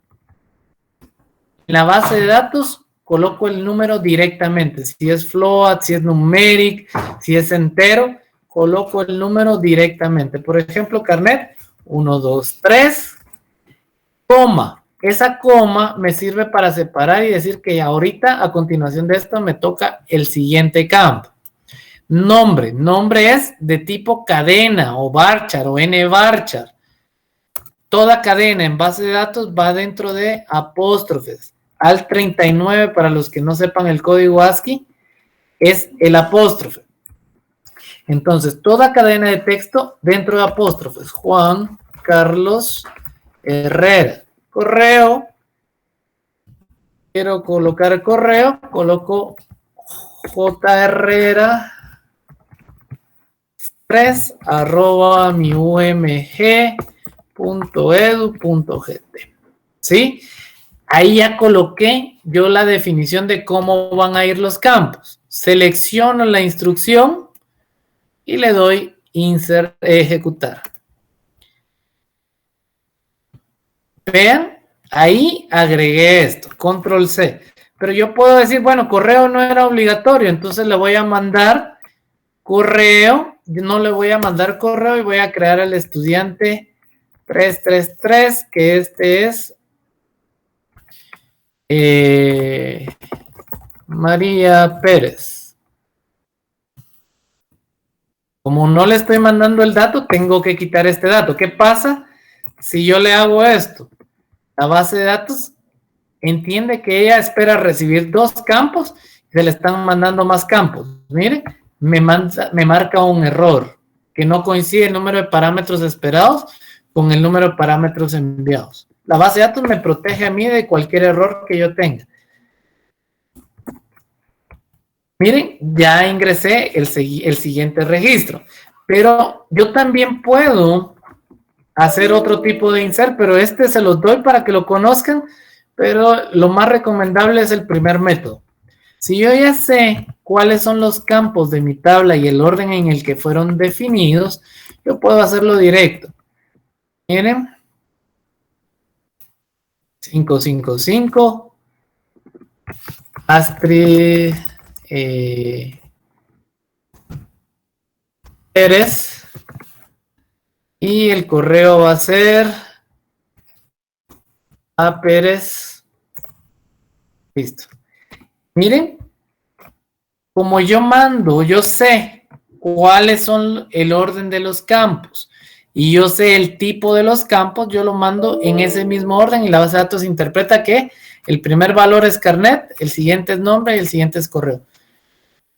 en la base de datos, coloco el número directamente. Si es float, si es numeric, si es entero, coloco el número directamente. Por ejemplo, carnet, 1, 2, 3, coma. Esa coma me sirve para separar y decir que ahorita, a continuación de esto, me toca el siguiente campo. Nombre. Nombre es de tipo cadena o varchar o nvarchar. Toda cadena en base de datos va dentro de apóstrofes. Al 39, para los que no sepan el código ASCII, es el apóstrofe. Entonces, toda cadena de texto dentro de apóstrofes. Juan Carlos Herrera. Correo. Quiero colocar el correo. Coloco J. Herrera 3@miumg.edu.gt. ¿Sí? Ahí ya coloqué yo la definición de cómo van a ir los campos. Selecciono la instrucción y le doy insert, ejecutar. Vean, ahí agregué esto, control C. Pero yo puedo decir, bueno, correo no era obligatorio, entonces le voy a mandar correo. Yo no le voy a mandar correo y voy a crear al estudiante 333, que este es María Pérez. Como no le estoy mandando el dato, tengo que quitar este dato. ¿Qué pasa si yo le hago esto? La base de datos entiende que ella espera recibir 2 campos y se le están mandando más campos. Miren, me marca un error, que no coincide el número de parámetros esperados con el número de parámetros enviados. La base de datos me protege a mí de cualquier error que yo tenga. Miren, ya ingresé el siguiente registro, pero yo también puedo hacer otro tipo de insert, pero este se los doy para que lo conozcan, pero lo más recomendable es el primer método. Si yo ya sé cuáles son los campos de mi tabla y el orden en el que fueron definidos, yo puedo hacerlo directo. Miren, 555, Astrid Pérez, y el correo va a ser a Pérez. Listo. Miren, como yo mando, yo sé cuáles son el orden de los campos y yo sé el tipo de los campos, yo lo mando en ese mismo orden y la base de datos interpreta que el primer valor es carnet, el siguiente es nombre y el siguiente es correo.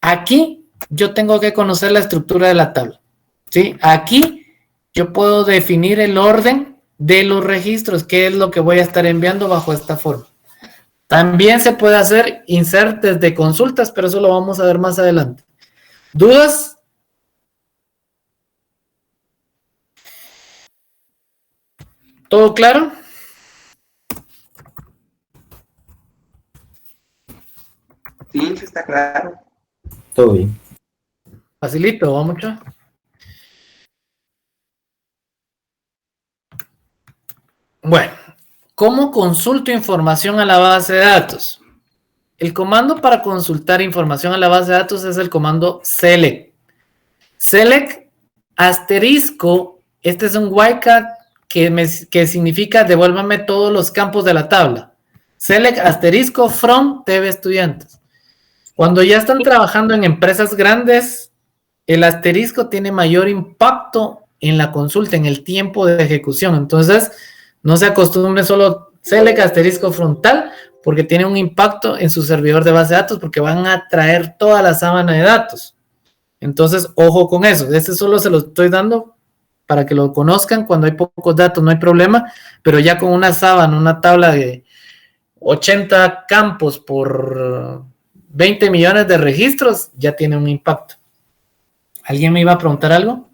Aquí yo tengo que conocer la estructura de la tabla, ¿sí? Aquí yo puedo definir el orden de los registros, qué es lo que voy a estar enviando bajo esta forma. También se puede hacer insert desde consultas, pero eso lo vamos a ver más adelante. ¿Dudas? ¿Todo claro? Sí, sí está claro. Todo bien. Facilito, ¿va mucho? Bueno, ¿cómo consulto información a la base de datos? El comando para consultar información a la base de datos es el comando select. Select asterisco, este es un wildcard que significa devuélvame todos los campos de la tabla. Select asterisco from TV estudiantes. Cuando ya están trabajando en empresas grandes, el asterisco tiene mayor impacto en la consulta, en el tiempo de ejecución. Entonces, no se acostumbre solo select asterisco frontal, porque tiene un impacto en su servidor de base de datos, porque van a traer toda la sábana de datos. Entonces, ojo con eso. Este solo se lo estoy dando para que lo conozcan. Cuando hay pocos datos no hay problema, pero ya con una sábana, una tabla de 80 campos por 20 millones de registros, ya tiene un impacto. ¿Alguien me iba a preguntar algo?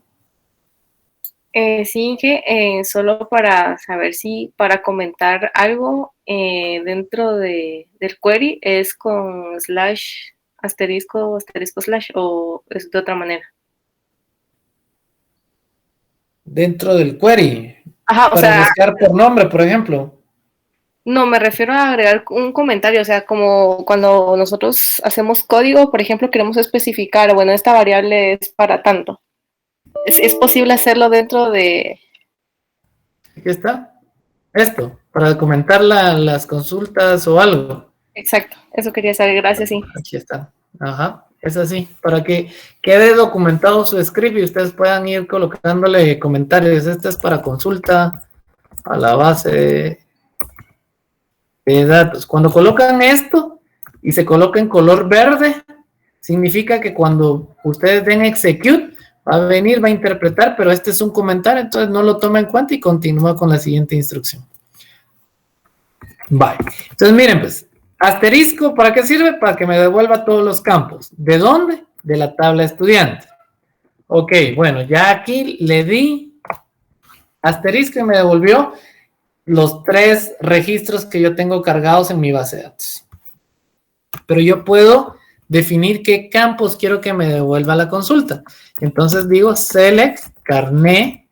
Sí, que solo para saber si para comentar algo dentro del query es con slash asterisco slash o es de otra manera. Dentro del query. Ajá, para sea, buscar por nombre, por ejemplo. No, me refiero a agregar un comentario, o sea, como cuando nosotros hacemos código, por ejemplo, queremos especificar, bueno, esta variable es para tanto. ¿Es posible hacerlo dentro de...? Aquí está. Esto, para comentar las consultas o algo. Exacto, eso quería saber, gracias, sí. Aquí está. Ajá, es así, para que quede documentado su script y ustedes puedan ir colocándole comentarios. Este es para consulta a la base de datos. Cuando colocan esto y se coloca en color verde, significa que cuando ustedes den execute, va a venir, va a interpretar, pero este es un comentario, entonces no lo toma en cuenta y continúa con la siguiente instrucción. Bye. Entonces miren pues, asterisco, ¿para qué sirve? Para que me devuelva todos los campos. ¿De dónde? De la tabla estudiante. Ok, bueno, ya aquí le di asterisco y me devolvió los 3 registros que yo tengo cargados en mi base de datos. Pero yo puedo definir qué campos quiero que me devuelva la consulta. Entonces digo select carnet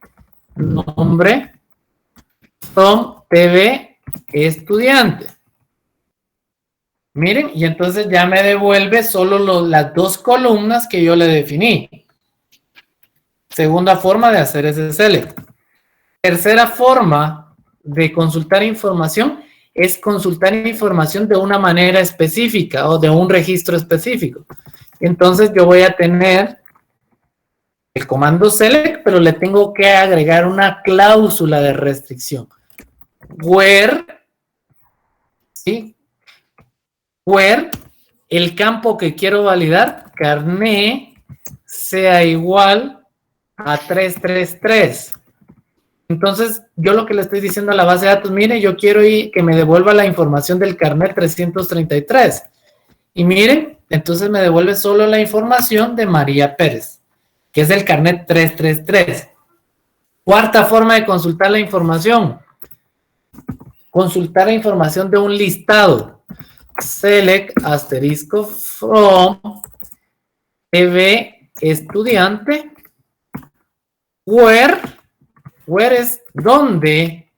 nombre from TV estudiante. Miren, y entonces ya me devuelve solo las 2 columnas que yo le definí. Segunda forma de hacer ese select. Tercera forma de consultar información es consultar información de una manera específica o de un registro específico. Entonces yo voy a tener el comando select, pero le tengo que agregar una cláusula de restricción. Where, ¿sí? Where el campo que quiero validar, carnet, sea igual a 333. Entonces, yo lo que le estoy diciendo a la base de datos, mire, yo quiero que me devuelva la información del carnet 333. Y miren, entonces me devuelve solo la información de María Pérez, que es el carnet 333. Cuarta forma de consultar la información. Consultar la información de un listado. Select asterisco from TV estudiante. Where es donde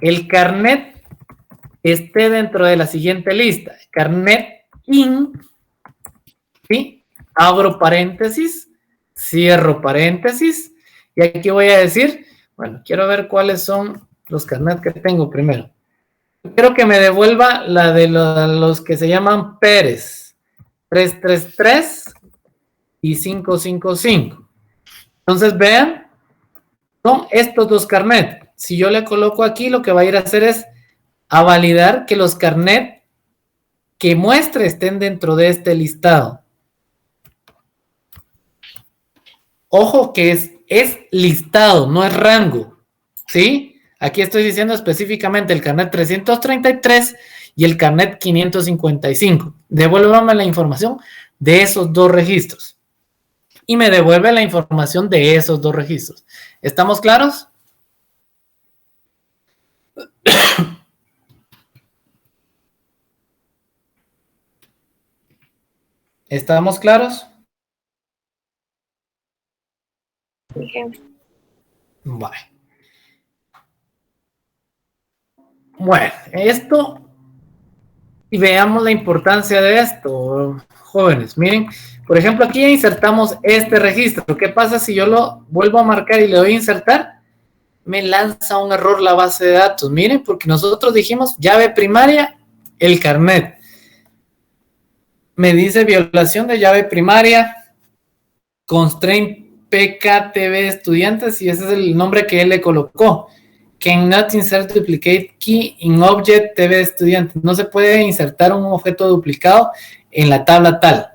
el carnet esté dentro de la siguiente lista. Carnet in, ¿sí? Abro paréntesis, cierro paréntesis, y aquí voy a decir, bueno, quiero ver cuáles son los carnets que tengo primero. Quiero que me devuelva la de los que se llaman Pérez, 333 y 555. Entonces, vean, son estos 2 carnets. Si yo le coloco aquí, lo que va a ir a hacer es a validar que los carnets que muestre estén dentro de este listado. Ojo que es listado, no es rango, ¿sí? Aquí estoy diciendo específicamente el carnet 333 y el carnet 555. Devuélvame la información de esos 2 registros. Y me devuelve la información de esos 2 registros. ¿Estamos claros? ¿Estamos claros? Vale. Bueno, esto, y veamos la importancia de esto, jóvenes. Miren, por ejemplo, aquí insertamos este registro. ¿Qué pasa si yo lo vuelvo a marcar y le doy a insertar? Me lanza un error la base de datos. Miren, porque nosotros dijimos llave primaria, el carnet. Me dice violación de llave primaria, constraint PKTV estudiantes, y ese es el nombre que él le colocó. Cannot insert duplicate key in object TV estudiante. No se puede insertar un objeto duplicado en la tabla tal,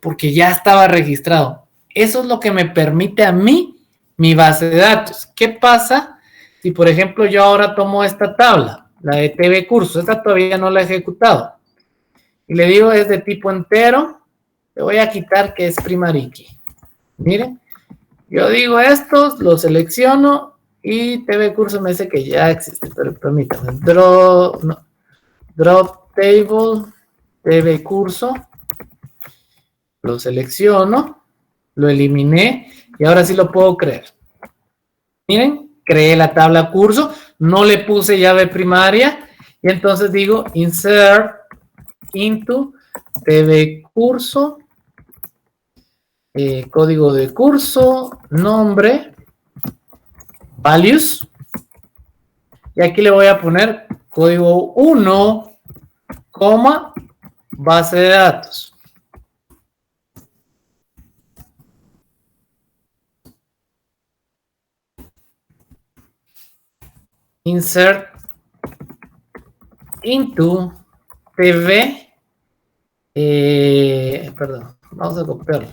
porque ya estaba registrado. Eso es lo que me permite a mí mi base de datos. ¿Qué pasa si, por ejemplo, yo ahora tomo esta tabla, la de TV curso? Esta todavía no la he ejecutado. Y le digo es de tipo entero. Le voy a quitar que es primary key. Miren, yo digo esto, lo selecciono. Y TV curso me dice que ya existe, pero permítame. Drop table, TV curso. Lo selecciono, lo eliminé y ahora sí lo puedo crear. Miren, creé la tabla curso, no le puse llave primaria y entonces digo insert into TV curso, código de curso, nombre, values, y aquí le voy a poner código 1, base de datos. Insert into TV, perdón, vamos a copiarlo.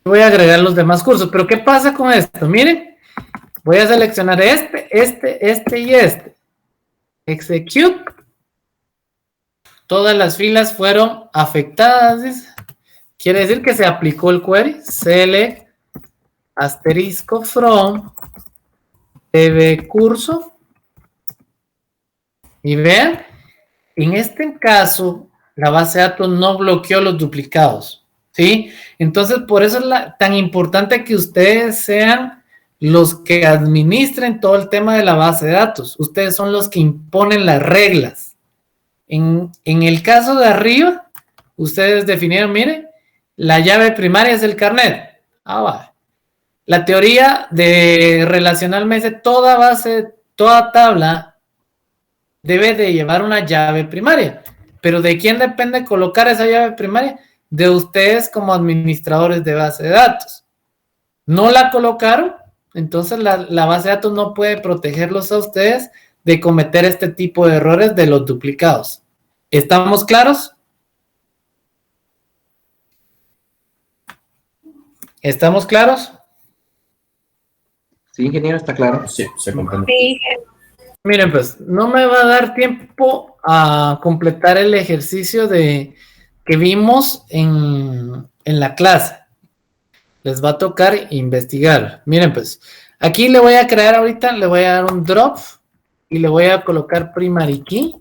Voy a agregar los demás cursos, pero ¿qué pasa con esto? Miren, voy a seleccionar este y este. Execute. Todas las filas fueron afectadas, dice. Quiere decir que se aplicó el query, select asterisco from db curso. Y vean, en este caso, la base de datos no bloqueó los duplicados, ¿sí? Entonces, por eso es tan importante que ustedes sean los que administren todo el tema de la base de datos. Ustedes son los que imponen las reglas. En el caso de arriba, ustedes definieron, miren, la llave primaria es el carnet. Va. La teoría de relacional me dice toda tabla debe de llevar una llave primaria. Pero ¿de quién depende colocar esa llave primaria? De ustedes como administradores de base de datos. No la colocaron, entonces la base de datos no puede protegerlos a ustedes de cometer este tipo de errores de los duplicados. ¿Estamos claros? ¿Estamos claros? Sí, ingeniero, está claro. Sí, se comprende. Sí. Miren, pues, no me va a dar tiempo a completar el ejercicio que vimos en la clase. Les va a tocar investigar. Miren, pues, aquí le voy a crear ahorita, le voy a dar un drop y le voy a colocar primary key.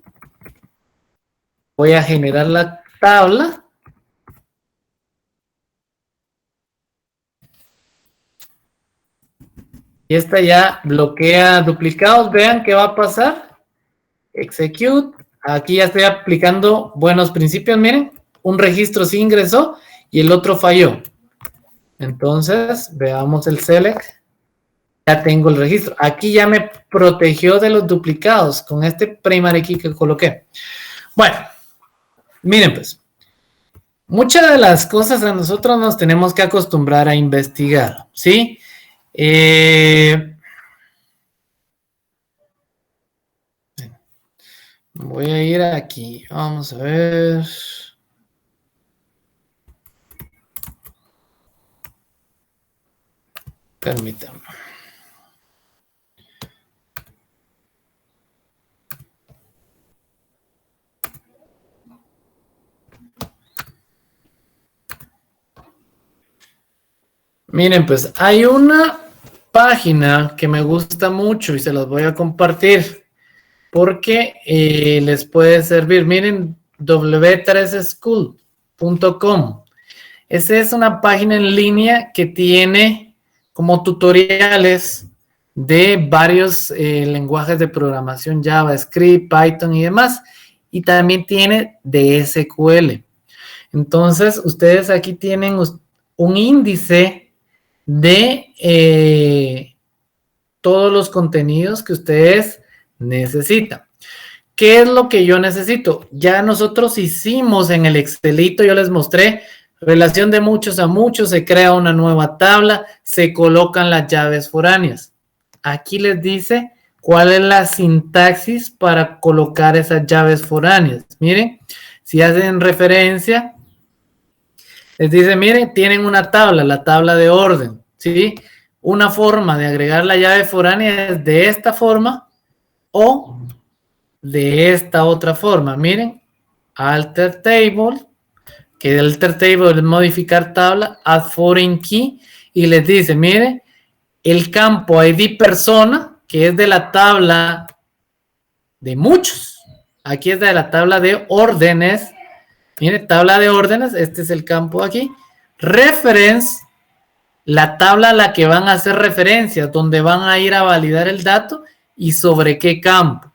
Voy a generar la tabla. Y esta ya bloquea duplicados. Vean qué va a pasar. Execute. Aquí ya estoy aplicando buenos principios. Miren, un registro sí ingresó y el otro falló. Entonces, veamos el select. Ya tengo el registro. Aquí ya me protegió de los duplicados con este primary key que coloqué. Bueno, miren pues. Muchas de las cosas a nosotros nos tenemos que acostumbrar a investigar, ¿sí? Voy a ir aquí. Vamos a ver. Permítanme. Miren, pues hay una página que me gusta mucho y se las voy a compartir porque les puede servir. Miren, w3school.com. Esa es una página en línea que tiene como tutoriales de varios lenguajes de programación, JavaScript, Python y demás. Y también tiene de SQL. Entonces, ustedes aquí tienen un índice de todos los contenidos que ustedes necesitan. ¿Qué es lo que yo necesito? Ya nosotros hicimos en el Excelito, yo les mostré, relación de muchos a muchos, se crea una nueva tabla, se colocan las llaves foráneas. Aquí les dice cuál es la sintaxis para colocar esas llaves foráneas. Miren, si hacen referencia, les dice, miren, tienen una tabla, la tabla de orden, ¿sí? Una forma de agregar la llave foránea es de esta forma o de esta otra forma. Miren, alter table, que el alter table es modificar tabla, add foreign key, y les dice, miren, el campo ID persona, que es de la tabla de muchos. Aquí es de la tabla de órdenes. Mire, tabla de órdenes, este es el campo aquí. Reference, la tabla a la que van a hacer referencia, donde van a ir a validar el dato y sobre qué campo.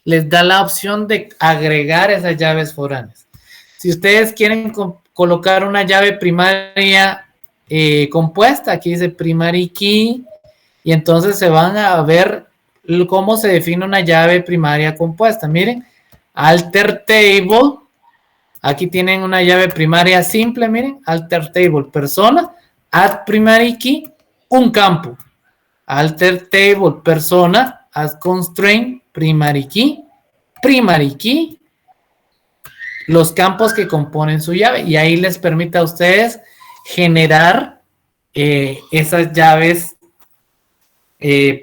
Les da la opción de agregar esas llaves foráneas. Si ustedes quieren colocar una llave primaria compuesta, aquí dice primary key, y entonces se van a ver cómo se define una llave primaria compuesta. Miren, alter table. Aquí tienen una llave primaria simple, miren, alter table, persona, add primary key, un campo. Alter table, persona, add constraint, primary key, los campos que componen su llave. Y ahí les permite a ustedes generar esas llaves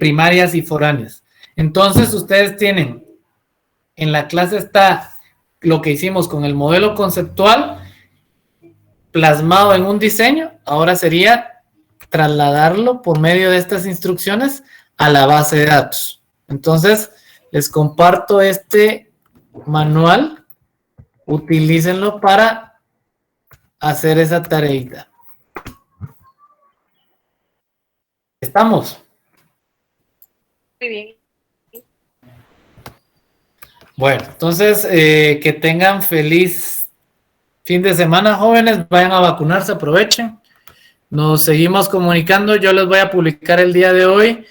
primarias y foráneas. Entonces, ustedes tienen, en la clase está lo que hicimos con el modelo conceptual plasmado en un diseño, ahora sería trasladarlo por medio de estas instrucciones a la base de datos. Entonces, les comparto este manual, utilícenlo para hacer esa tareita. ¿Estamos? Muy bien. Bueno, entonces, que tengan feliz fin de semana, jóvenes. Vayan a vacunarse, aprovechen. Nos seguimos comunicando. Yo les voy a publicar el día de hoy